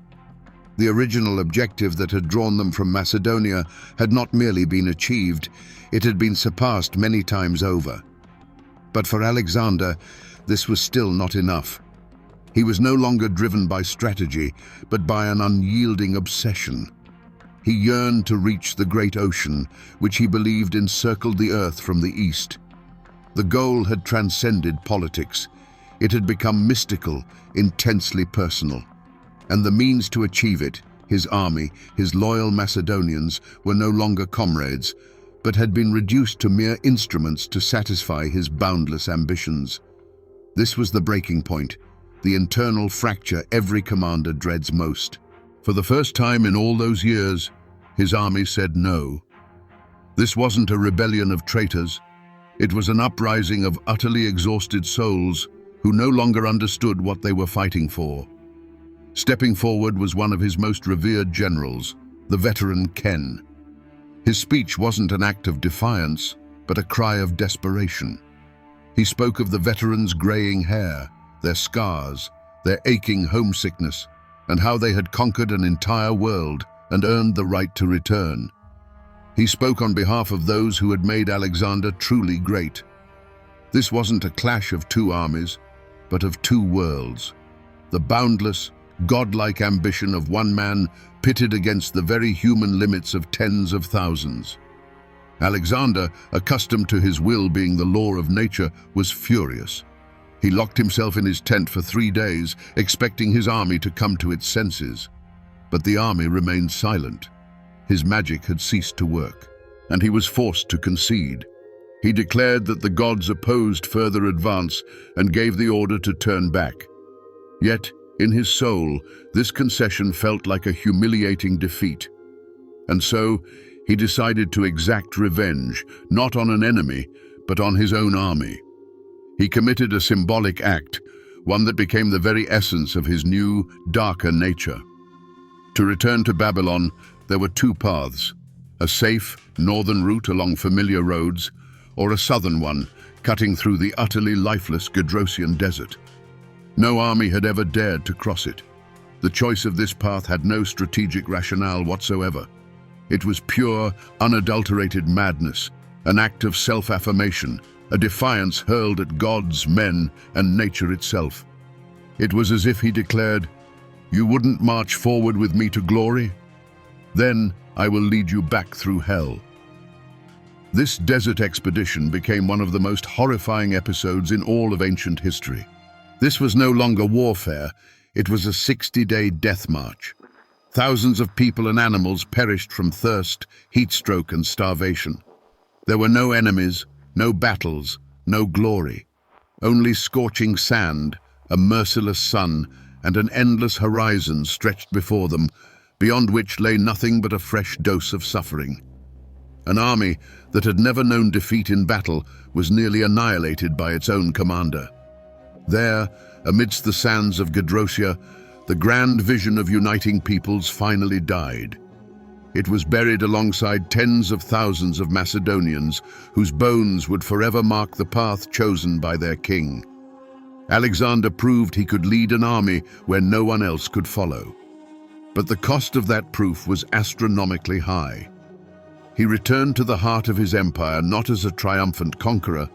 The original objective that had drawn them from Macedonia had not merely been achieved, it had been surpassed many times over. But for Alexander, this was still not enough. He was no longer driven by strategy, but by an unyielding obsession. He yearned to reach the great ocean, which he believed encircled the earth from the east. The goal had transcended politics. It had become mystical, intensely personal. And the means to achieve it, his army, his loyal Macedonians, were no longer comrades, but had been reduced to mere instruments to satisfy his boundless ambitions. This was the breaking point, the internal fracture every commander dreads most. For the first time in all those years, his army said no. This wasn't a rebellion of traitors. It was an uprising of utterly exhausted souls who no longer understood what they were fighting for. Stepping forward was one of his most revered generals, the veteran Ken. His speech wasn't an act of defiance, but a cry of desperation. He spoke of the veterans' graying hair, their scars, their aching homesickness, and how they had conquered an entire world and earned the right to return. He spoke on behalf of those who had made Alexander truly great. This wasn't a clash of two armies, but of two worlds. The boundless, godlike ambition of one man pitted against the very human limits of tens of thousands. Alexander, accustomed to his will being the law of nature, was furious. He locked himself in his tent for 3 days, expecting his army to come to its senses. But the army remained silent. His magic had ceased to work, and he was forced to concede. He declared that the gods opposed further advance and gave the order to turn back. Yet, in his soul, this concession felt like a humiliating defeat. And so, he decided to exact revenge, not on an enemy, but on his own army. He committed a symbolic act, one that became the very essence of his new, darker nature. To return to Babylon, there were two paths: a safe, northern route along familiar roads, or a southern one, cutting through the utterly lifeless Gedrosian desert. No army had ever dared to cross it. The choice of this path had no strategic rationale whatsoever. It was pure, unadulterated madness, an act of self-affirmation, a defiance hurled at gods, men, and nature itself. It was as if he declared, "You wouldn't march forward with me to glory? Then I will lead you back through hell." This desert expedition became one of the most horrifying episodes in all of ancient history. This was no longer warfare, it was a 60-day death march. Thousands of people and animals perished from thirst, heatstroke, and starvation. There were no enemies, no battles, no glory. Only scorching sand, a merciless sun, and an endless horizon stretched before them, beyond which lay nothing but a fresh dose of suffering. An army that had never known defeat in battle was nearly annihilated by its own commander. There, amidst the sands of Gedrosia, the grand vision of uniting peoples finally died. It was buried alongside tens of thousands of Macedonians whose bones would forever mark the path chosen by their king. Alexander proved he could lead an army where no one else could follow. But the cost of that proof was astronomically high. He returned to the heart of his empire not as a triumphant conqueror,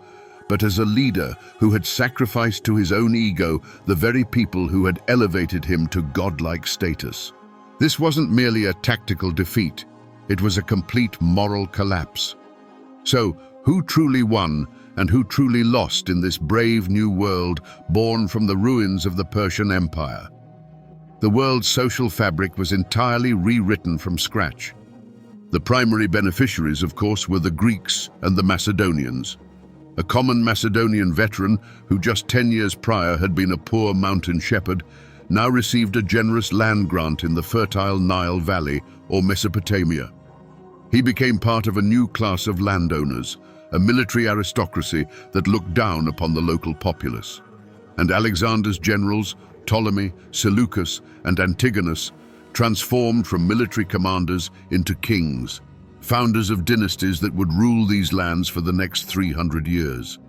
but as a leader who had sacrificed to his own ego the very people who had elevated him to godlike status. This wasn't merely a tactical defeat, it was a complete moral collapse. So, who truly won and who truly lost in this brave new world born from the ruins of the Persian Empire? The world's social fabric was entirely rewritten from scratch. The primary beneficiaries, of course, were the Greeks and the Macedonians. A common Macedonian veteran who just 10 years prior had been a poor mountain shepherd now received a generous land grant in the fertile Nile Valley or Mesopotamia. He became part of a new class of landowners, a military aristocracy that looked down upon the local populace. And Alexander's generals, Ptolemy, Seleucus, and Antigonus, transformed from military commanders into kings, founders of dynasties that would rule these lands for the next 300 years.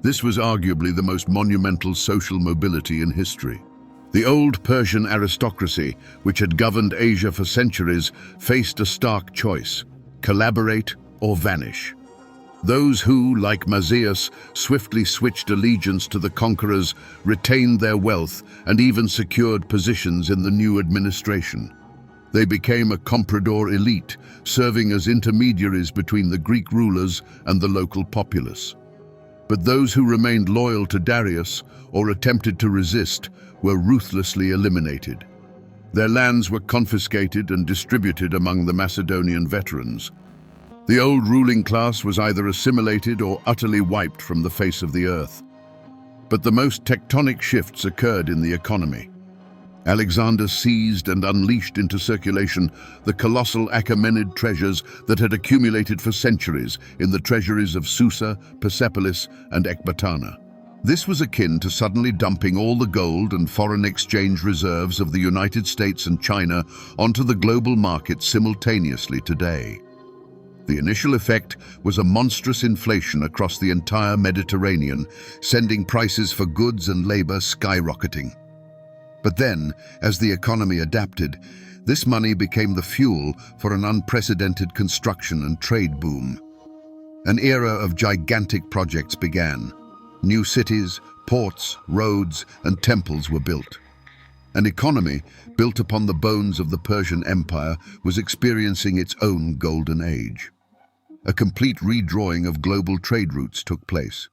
This was arguably the most monumental social mobility in history. The old Persian aristocracy, which had governed Asia for centuries, faced a stark choice: collaborate or vanish. Those who, like Mazaeus, swiftly switched allegiance to the conquerors, retained their wealth and even secured positions in the new administration. They became a comprador elite, serving as intermediaries between the Greek rulers and the local populace. But those who remained loyal to Darius or attempted to resist were ruthlessly eliminated. Their lands were confiscated and distributed among the Macedonian veterans. The old ruling class was either assimilated or utterly wiped from the face of the earth. But the most tectonic shifts occurred in the economy. Alexander seized and unleashed into circulation the colossal Achaemenid treasures that had accumulated for centuries in the treasuries of Susa, Persepolis, and Ecbatana. This was akin to suddenly dumping all the gold and foreign exchange reserves of the United States and China onto the global market simultaneously today. The initial effect was a monstrous inflation across the entire Mediterranean, sending prices for goods and labor skyrocketing. But then, as the economy adapted, this money became the fuel for an unprecedented construction and trade boom. An era of gigantic projects began. New cities, ports, roads, and temples were built. An economy built upon the bones of the Persian Empire was experiencing its own golden age. A complete redrawing of global trade routes took place.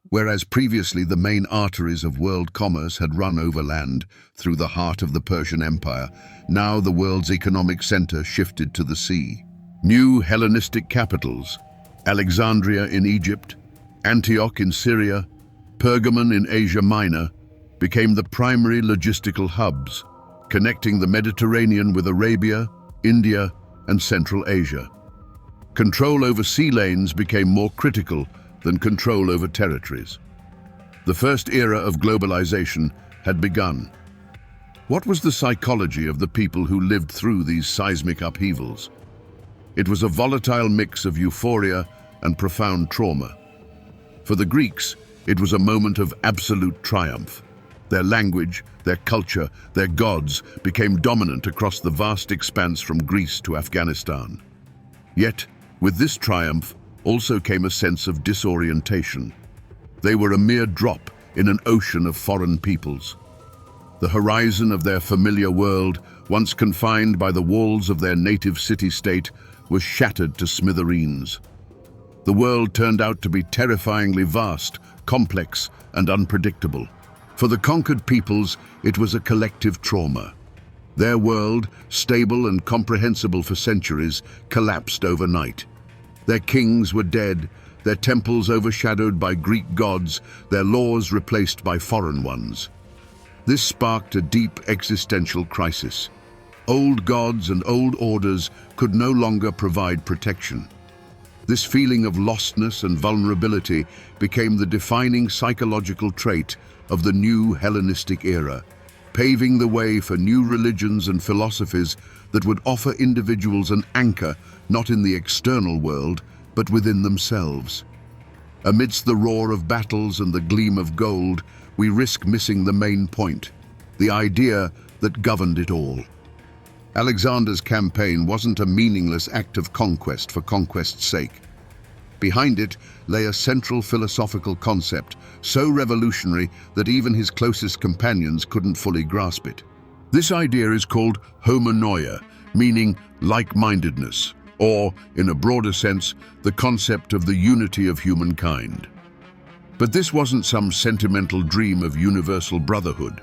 Whereas previously the main arteries of world commerce had run overland through the heart of the Persian Empire, now the world's economic center shifted to the sea. New Hellenistic capitals, Alexandria in Egypt, Antioch in Syria, Pergamon in Asia Minor, became the primary logistical hubs, connecting the Mediterranean with Arabia, India, and Central Asia. Control over sea lanes became more critical than control over territories. The first era of globalization had begun. What was the psychology of the people who lived through these seismic upheavals? It was a volatile mix of euphoria and profound trauma. For the Greeks, it was a moment of absolute triumph. Their language, their culture, their gods became dominant across the vast expanse from Greece to Afghanistan. Yet, with this triumph also came a sense of disorientation. They were a mere drop in an ocean of foreign peoples. The horizon of their familiar world, once confined by the walls of their native city-state, was shattered to smithereens. The world turned out to be terrifyingly vast, complex, and unpredictable. For the conquered peoples, it was a collective trauma. Their world, stable and comprehensible for centuries, collapsed overnight. Their kings were dead, their temples overshadowed by Greek gods, their laws replaced by foreign ones. This sparked a deep existential crisis. Old gods and old orders could no longer provide protection. This feeling of lostness and vulnerability became the defining psychological trait of the new Hellenistic era, paving the way for new religions and philosophies that would offer individuals an anchor not in the external world, but within themselves. Amidst the roar of battles and the gleam of gold, we risk missing the main point, the idea that governed it all. Alexander's campaign wasn't a meaningless act of conquest for conquest's sake. Behind it lay a central philosophical concept, so revolutionary that even his closest companions couldn't fully grasp it. This idea is called homonoia, meaning like-mindedness, or, in a broader sense, the concept of the unity of humankind. But this wasn't some sentimental dream of universal brotherhood.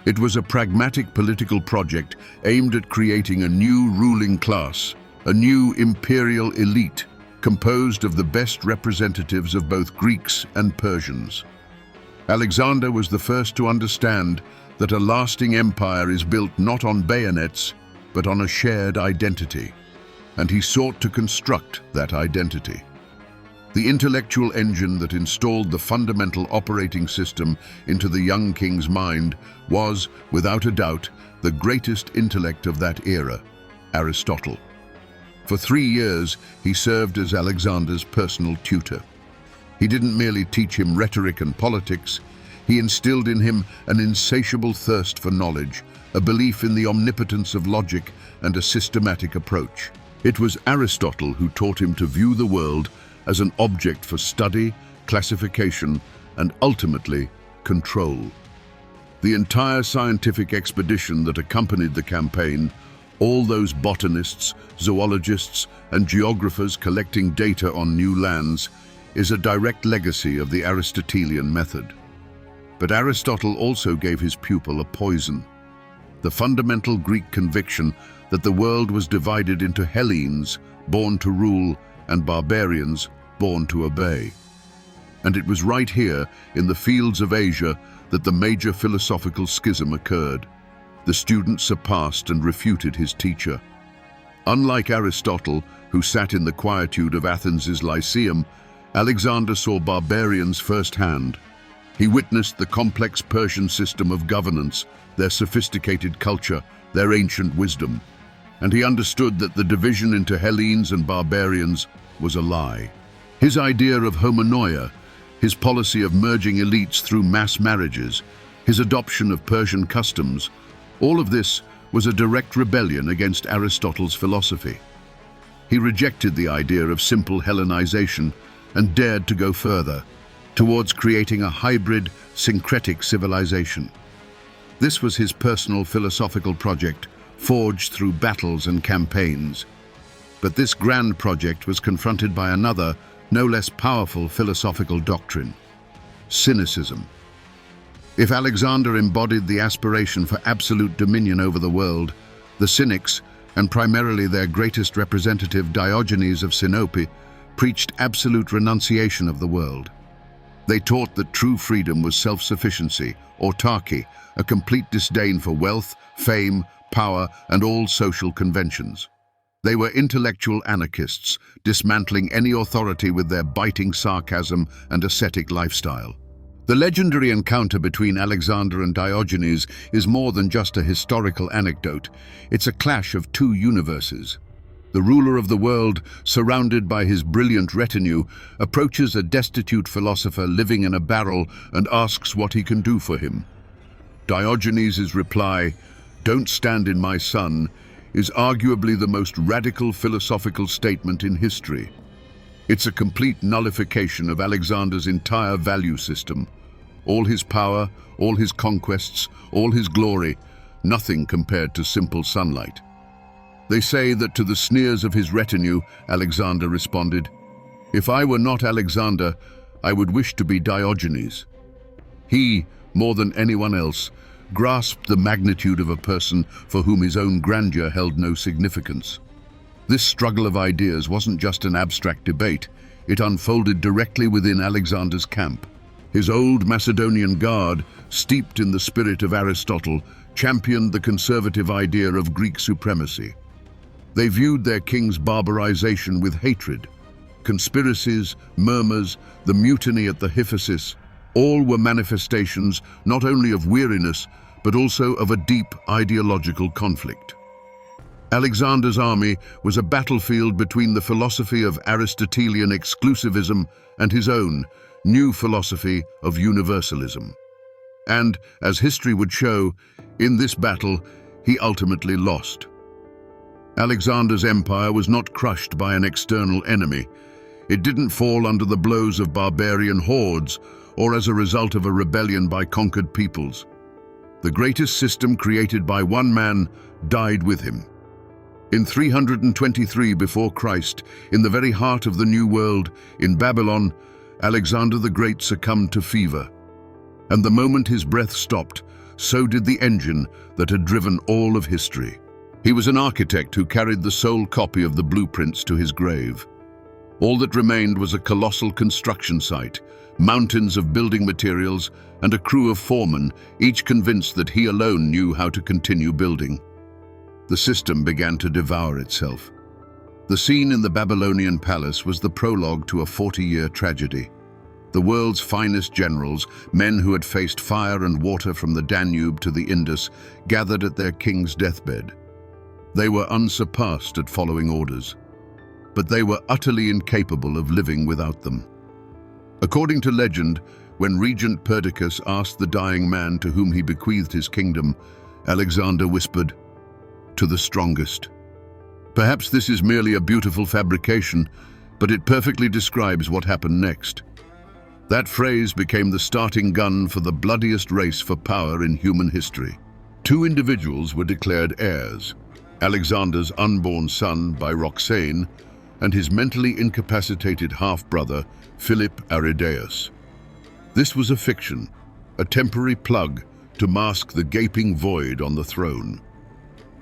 It was a pragmatic political project aimed at creating a new ruling class, a new imperial elite, composed of the best representatives of both Greeks and Persians. Alexander was the first to understand that a lasting empire is built not on bayonets, but on a shared identity, and he sought to construct that identity. The intellectual engine that installed the fundamental operating system into the young king's mind was, without a doubt, the greatest intellect of that era, Aristotle. For 3 years, he served as Alexander's personal tutor. He didn't merely teach him rhetoric and politics, he instilled in him an insatiable thirst for knowledge, a belief in the omnipotence of logic and a systematic approach. It was Aristotle who taught him to view the world as an object for study, classification, and ultimately, control. The entire scientific expedition that accompanied the campaign, all those botanists, zoologists, and geographers collecting data on new lands, is a direct legacy of the Aristotelian method. But Aristotle also gave his pupil a poison: the fundamental Greek conviction that the world was divided into Hellenes, born to rule, and barbarians, born to obey. And it was right here, in the fields of Asia, that the major philosophical schism occurred. The student surpassed and refuted his teacher. Unlike Aristotle, who sat in the quietude of Athens's Lyceum, Alexander saw barbarians firsthand. He witnessed the complex Persian system of governance, their sophisticated culture, their ancient wisdom. And he understood that the division into Hellenes and barbarians was a lie. His idea of homonoia, his policy of merging elites through mass marriages, his adoption of Persian customs, all of this was a direct rebellion against Aristotle's philosophy. He rejected the idea of simple Hellenization and dared to go further, towards creating a hybrid, syncretic civilization. This was his personal philosophical project, forged through battles and campaigns. But this grand project was confronted by another, no less powerful philosophical doctrine: cynicism. If Alexander embodied the aspiration for absolute dominion over the world, the Cynics, and primarily their greatest representative Diogenes of Sinope, preached absolute renunciation of the world. They taught that true freedom was self-sufficiency, autarky, a complete disdain for wealth, fame, power, and all social conventions. They were intellectual anarchists, dismantling any authority with their biting sarcasm and ascetic lifestyle. The legendary encounter between Alexander and Diogenes is more than just a historical anecdote. It's a clash of two universes. The ruler of the world, surrounded by his brilliant retinue, approaches a destitute philosopher living in a barrel and asks what he can do for him. Diogenes' reply, "Don't stand in my sun," is arguably the most radical philosophical statement in history. It's a complete nullification of Alexander's entire value system. All his power, all his conquests, all his glory, nothing compared to simple sunlight. They say that to the sneers of his retinue, Alexander responded, "If I were not Alexander, I would wish to be Diogenes." He, more than anyone else, grasped the magnitude of a person for whom his own grandeur held no significance. This struggle of ideas wasn't just an abstract debate, it unfolded directly within Alexander's camp. His old Macedonian guard, steeped in the spirit of Aristotle, championed the conservative idea of Greek supremacy. They viewed their king's barbarization with hatred. Conspiracies, murmurs, the mutiny at the Hiphasis, all were manifestations not only of weariness, but also of a deep ideological conflict. Alexander's army was a battlefield between the philosophy of Aristotelian exclusivism and his own new philosophy of universalism. And, as history would show, in this battle, he ultimately lost. Alexander's empire was not crushed by an external enemy. It didn't fall under the blows of barbarian hordes or as a result of a rebellion by conquered peoples. The greatest system created by one man died with him. In 323 before Christ, in the very heart of the New World, in Babylon, Alexander the Great succumbed to fever. And the moment his breath stopped, so did the engine that had driven all of history. He was an architect who carried the sole copy of the blueprints to his grave. All that remained was a colossal construction site, mountains of building materials, and a crew of foremen, each convinced that he alone knew how to continue building. The system began to devour itself. The scene in the Babylonian palace was the prologue to a 40-year tragedy. The world's finest generals, men who had faced fire and water from the Danube to the Indus, gathered at their king's deathbed. They were unsurpassed at following orders, but they were utterly incapable of living without them. According to legend, when Regent Perdiccas asked the dying man to whom he bequeathed his kingdom, Alexander whispered, "To the strongest." Perhaps this is merely a beautiful fabrication, but it perfectly describes what happened next. That phrase became the starting gun for the bloodiest race for power in human history. Two individuals were declared heirs: Alexander's unborn son by Roxane and his mentally incapacitated half-brother, Philip Aridaeus. This was a fiction, a temporary plug to mask the gaping void on the throne.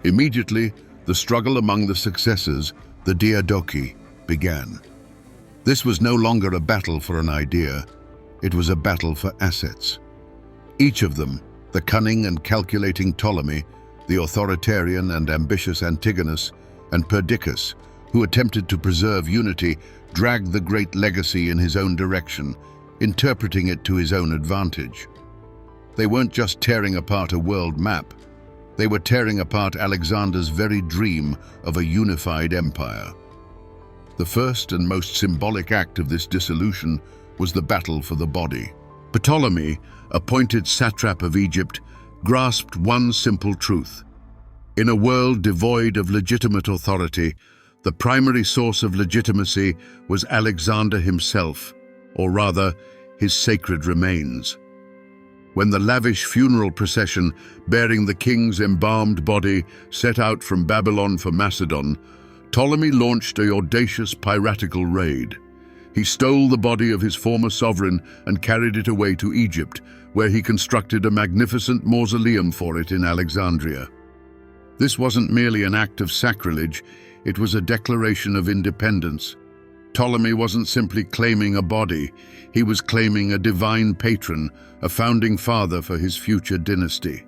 Immediately, the struggle among the successors, the Diadochi, began. This was no longer a battle for an idea, it was a battle for assets. Each of them, the cunning and calculating Ptolemy, the authoritarian and ambitious Antigonus, and Perdiccas, who attempted to preserve unity, dragged the great legacy in his own direction, interpreting it to his own advantage. They weren't just tearing apart a world map, they were tearing apart Alexander's very dream of a unified empire. The first and most symbolic act of this dissolution was the battle for the body. Ptolemy, appointed satrap of Egypt, grasped one simple truth. In a world devoid of legitimate authority, the primary source of legitimacy was Alexander himself, or rather, his sacred remains. When the lavish funeral procession bearing the king's embalmed body set out from Babylon for Macedon, Ptolemy launched an audacious piratical raid. He stole the body of his former sovereign and carried it away to Egypt, where he constructed a magnificent mausoleum for it in Alexandria. This wasn't merely an act of sacrilege, it was a declaration of independence. Ptolemy wasn't simply claiming a body, he was claiming a divine patron, a founding father for his future dynasty.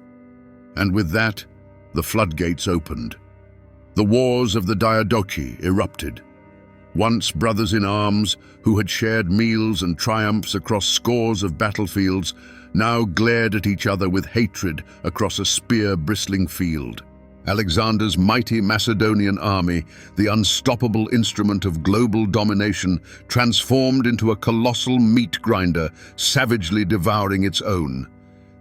And with that, the floodgates opened. The wars of the Diadochi erupted. Once brothers in arms, who had shared meals and triumphs across scores of battlefields, now glared at each other with hatred across a spear-bristling field. Alexander's mighty Macedonian army, the unstoppable instrument of global domination, transformed into a colossal meat grinder, savagely devouring its own.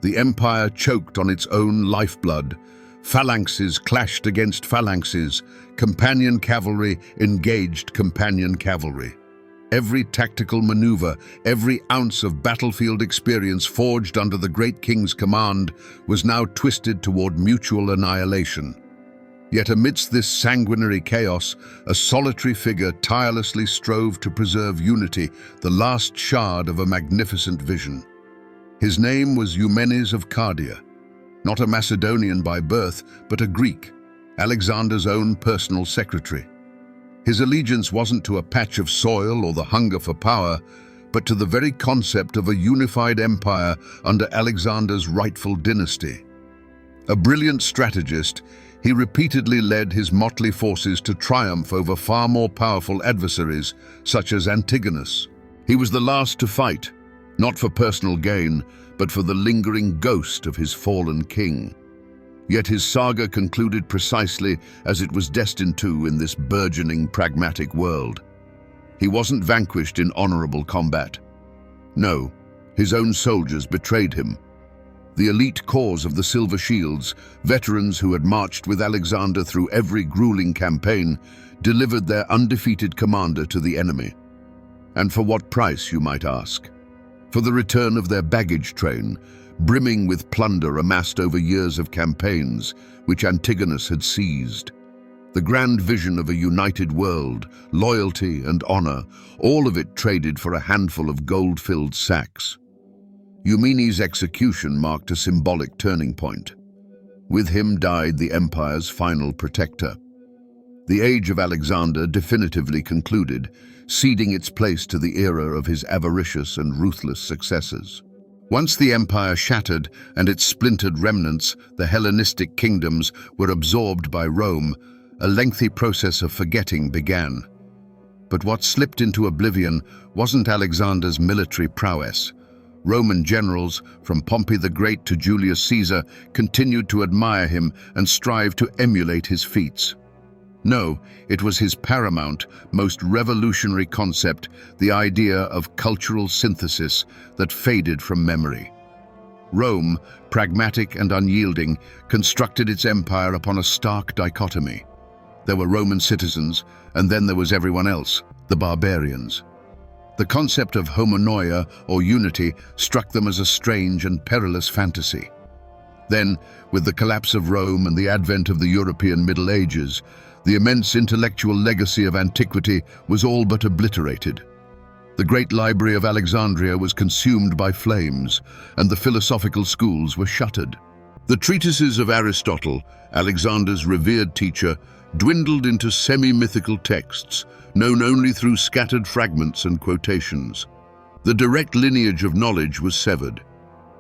The empire choked on its own lifeblood. Phalanxes clashed against phalanxes. Companion cavalry engaged companion cavalry. Every tactical maneuver, every ounce of battlefield experience forged under the great king's command was now twisted toward mutual annihilation. Yet amidst this sanguinary chaos, a solitary figure tirelessly strove to preserve unity, the last shard of a magnificent vision. His name was Eumenes of Cardia, not a Macedonian by birth, but a Greek, Alexander's own personal secretary. His allegiance wasn't to a patch of soil or the hunger for power, but to the very concept of a unified empire under Alexander's rightful dynasty. A brilliant strategist, he repeatedly led his motley forces to triumph over far more powerful adversaries, such as Antigonus. He was the last to fight, not for personal gain, but for the lingering ghost of his fallen king. Yet his saga concluded precisely as it was destined to in this burgeoning pragmatic world. He wasn't vanquished in honorable combat. No, his own soldiers betrayed him. The elite corps of the Silver Shields, veterans who had marched with Alexander through every grueling campaign, delivered their undefeated commander to the enemy. And for what price, you might ask? For the return of their baggage train, brimming with plunder amassed over years of campaigns, which Antigonus had seized. The grand vision of a united world, loyalty and honor, all of it traded for a handful of gold-filled sacks. Eumenes' execution marked a symbolic turning point. With him died the empire's final protector. The age of Alexander definitively concluded, ceding its place to the era of his avaricious and ruthless successors. Once the empire shattered and its splintered remnants, the Hellenistic kingdoms, were absorbed by Rome, a lengthy process of forgetting began. But what slipped into oblivion wasn't Alexander's military prowess. Roman generals, from Pompey the Great to Julius Caesar, continued to admire him and strive to emulate his feats. No, it was his paramount, most revolutionary concept, the idea of cultural synthesis, that faded from memory. Rome, pragmatic and unyielding, constructed its empire upon a stark dichotomy. There were Roman citizens, and then there was everyone else, the barbarians. The concept of homonoia, or unity, struck them as a strange and perilous fantasy. Then, with the collapse of Rome and the advent of the European Middle Ages, the immense intellectual legacy of antiquity was all but obliterated. The great library of Alexandria was consumed by flames, and the philosophical schools were shuttered. The treatises of Aristotle, Alexander's revered teacher, dwindled into semi-mythical texts, known only through scattered fragments and quotations. The direct lineage of knowledge was severed.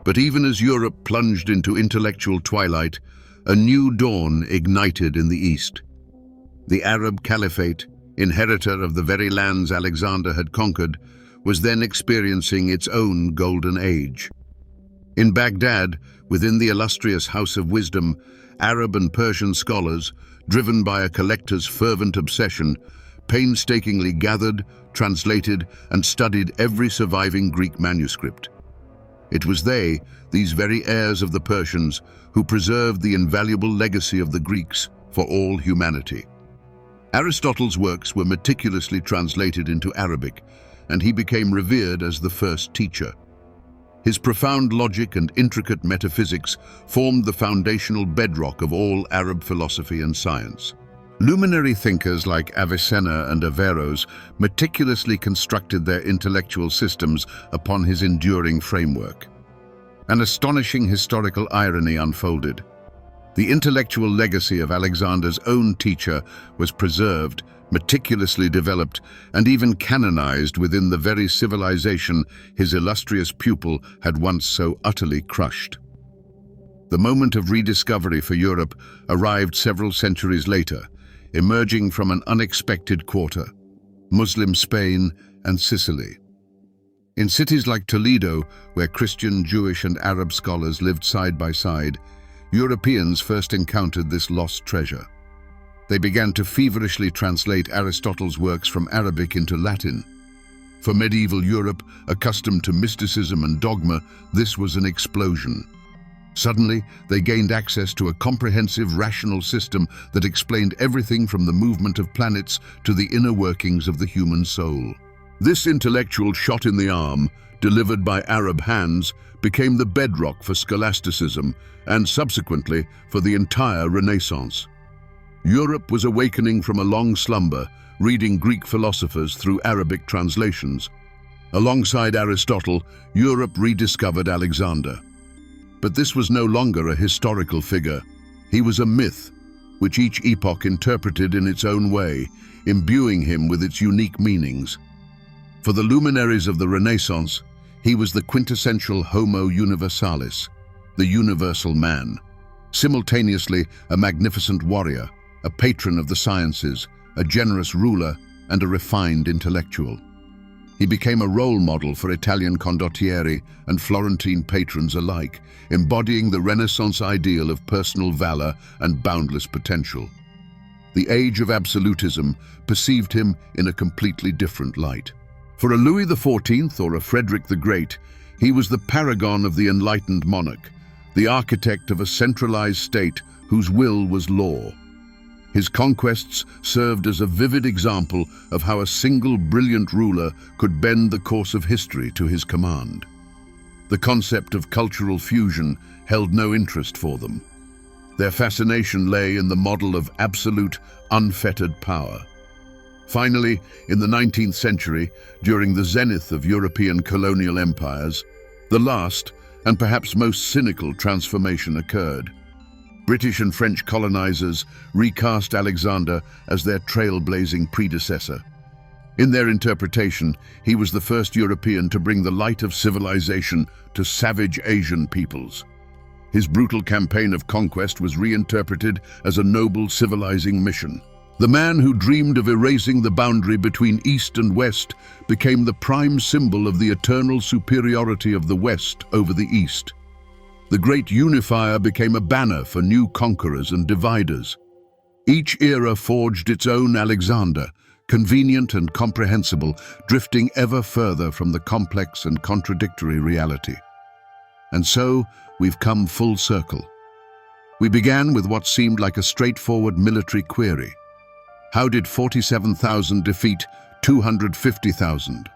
But even as Europe plunged into intellectual twilight, a new dawn ignited in the East. The Arab Caliphate, inheritor of the very lands Alexander had conquered, was then experiencing its own golden age. In Baghdad, within the illustrious House of Wisdom, Arab and Persian scholars, driven by a collector's fervent obsession, painstakingly gathered, translated, and studied every surviving Greek manuscript. It was they, these very heirs of the Persians, who preserved the invaluable legacy of the Greeks for all humanity. Aristotle's works were meticulously translated into Arabic, and he became revered as the first teacher. His profound logic and intricate metaphysics formed the foundational bedrock of all Arab philosophy and science. Luminary thinkers like Avicenna and Averroes meticulously constructed their intellectual systems upon his enduring framework. An astonishing historical irony unfolded. The intellectual legacy of Alexander's own teacher was preserved, meticulously developed, and even canonized within the very civilization his illustrious pupil had once so utterly crushed. The moment of rediscovery for Europe arrived several centuries later, emerging from an unexpected quarter. Muslim Spain, and Sicily. In cities like Toledo, where Christian, Jewish, and Arab scholars lived side by side, Europeans first encountered this lost treasure. They began to feverishly translate Aristotle's works from Arabic into Latin. For medieval Europe, accustomed to mysticism and dogma, this was an explosion. Suddenly, they gained access to a comprehensive, rational system that explained everything from the movement of planets to the inner workings of the human soul. This intellectual shot in the arm, delivered by Arab hands, became the bedrock for scholasticism and, subsequently, for the entire Renaissance. Europe was awakening from a long slumber, reading Greek philosophers through Arabic translations. Alongside Aristotle, Europe rediscovered Alexander. But this was no longer a historical figure. He was a myth, which each epoch interpreted in its own way, imbuing him with its unique meanings. For the luminaries of the Renaissance, he was the quintessential Homo universalis, the universal man, simultaneously a magnificent warrior, a patron of the sciences, a generous ruler, and a refined intellectual. He became a role model for Italian condottieri and Florentine patrons alike, embodying the Renaissance ideal of personal valor and boundless potential. The age of absolutism perceived him in a completely different light. For a Louis XIV or a Frederick the Great, he was the paragon of the enlightened monarch, the architect of a centralized state whose will was law. His conquests served as a vivid example of how a single brilliant ruler could bend the course of history to his command. The concept of cultural fusion held no interest for them. Their fascination lay in the model of absolute, unfettered power. Finally, in the 19th century, during the zenith of European colonial empires, the last, and perhaps most cynical transformation occurred. British and French colonizers recast Alexander as their trailblazing predecessor. In their interpretation, he was the first European to bring the light of civilization to savage Asian peoples. His brutal campaign of conquest was reinterpreted as a noble civilizing mission. The man who dreamed of erasing the boundary between East and West became the prime symbol of the eternal superiority of the West over the East. The great unifier became a banner for new conquerors and dividers. Each era forged its own Alexander, convenient and comprehensible, drifting ever further from the complex and contradictory reality. And so, we've come full circle. We began with what seemed like a straightforward military query. How did 47,000 defeat 250,000?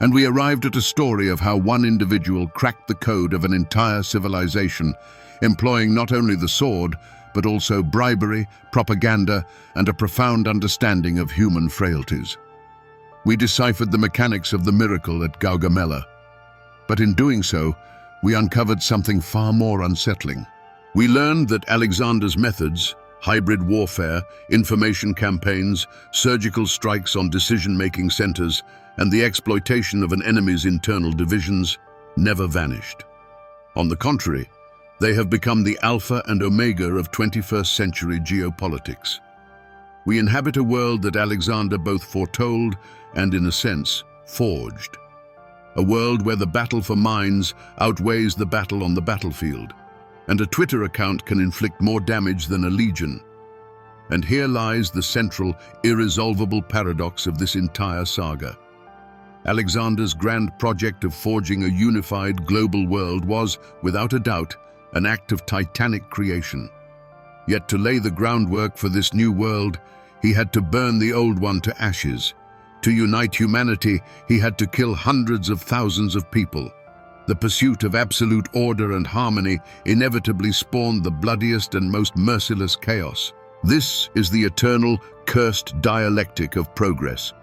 And we arrived at a story of how one individual cracked the code of an entire civilization, employing not only the sword, but also bribery, propaganda, and a profound understanding of human frailties. We deciphered the mechanics of the miracle at Gaugamela. But in doing so, we uncovered something far more unsettling. We learned that Alexander's methods, hybrid warfare, information campaigns, surgical strikes on decision-making centers, and the exploitation of an enemy's internal divisions never vanished. On the contrary, they have become the alpha and omega of 21st century geopolitics. We inhabit a world that Alexander both foretold and, in a sense, forged. A world where the battle for minds outweighs the battle on the battlefield, and a Twitter account can inflict more damage than a legion. And here lies the central, irresolvable paradox of this entire saga. Alexander's grand project of forging a unified global world was, without a doubt, an act of titanic creation. Yet to lay the groundwork for this new world, he had to burn the old one to ashes. To unite humanity, he had to kill hundreds of thousands of people. The pursuit of absolute order and harmony inevitably spawned the bloodiest and most merciless chaos. This is the eternal, cursed dialectic of progress.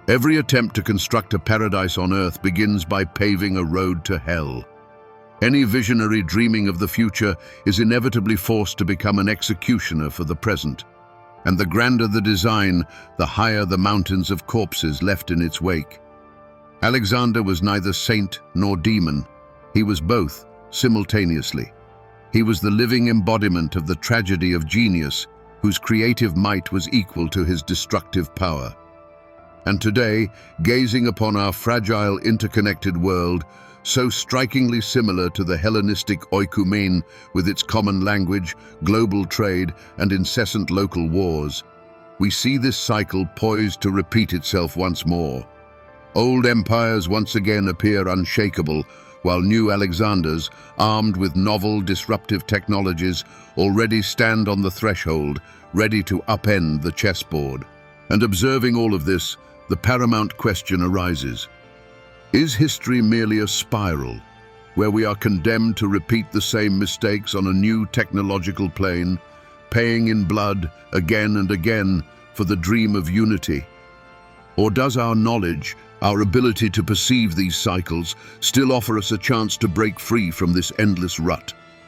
Every attempt to construct a paradise on earth begins by paving a road to hell. Any visionary dreaming of the future is inevitably forced to become an executioner for the present. And the grander the design, the higher the mountains of corpses left in its wake. Alexander was neither saint nor demon. He was both, simultaneously. He was the living embodiment of the tragedy of genius, whose creative might was equal to his destructive power. And today, gazing upon our fragile, interconnected world, so strikingly similar to the Hellenistic oikoumene with its common language, global trade, and incessant local wars, we see this cycle poised to repeat itself once more. Old empires once again appear unshakable, while new Alexanders, armed with novel, disruptive technologies, already stand on the threshold, ready to upend the chessboard. And observing all of this, the paramount question arises. Is history merely a spiral, where we are condemned to repeat the same mistakes on a new technological plane, paying in blood again and again for the dream of unity? Or does our knowledge, our ability to perceive these cycles, still offer us a chance to break free from this endless rut?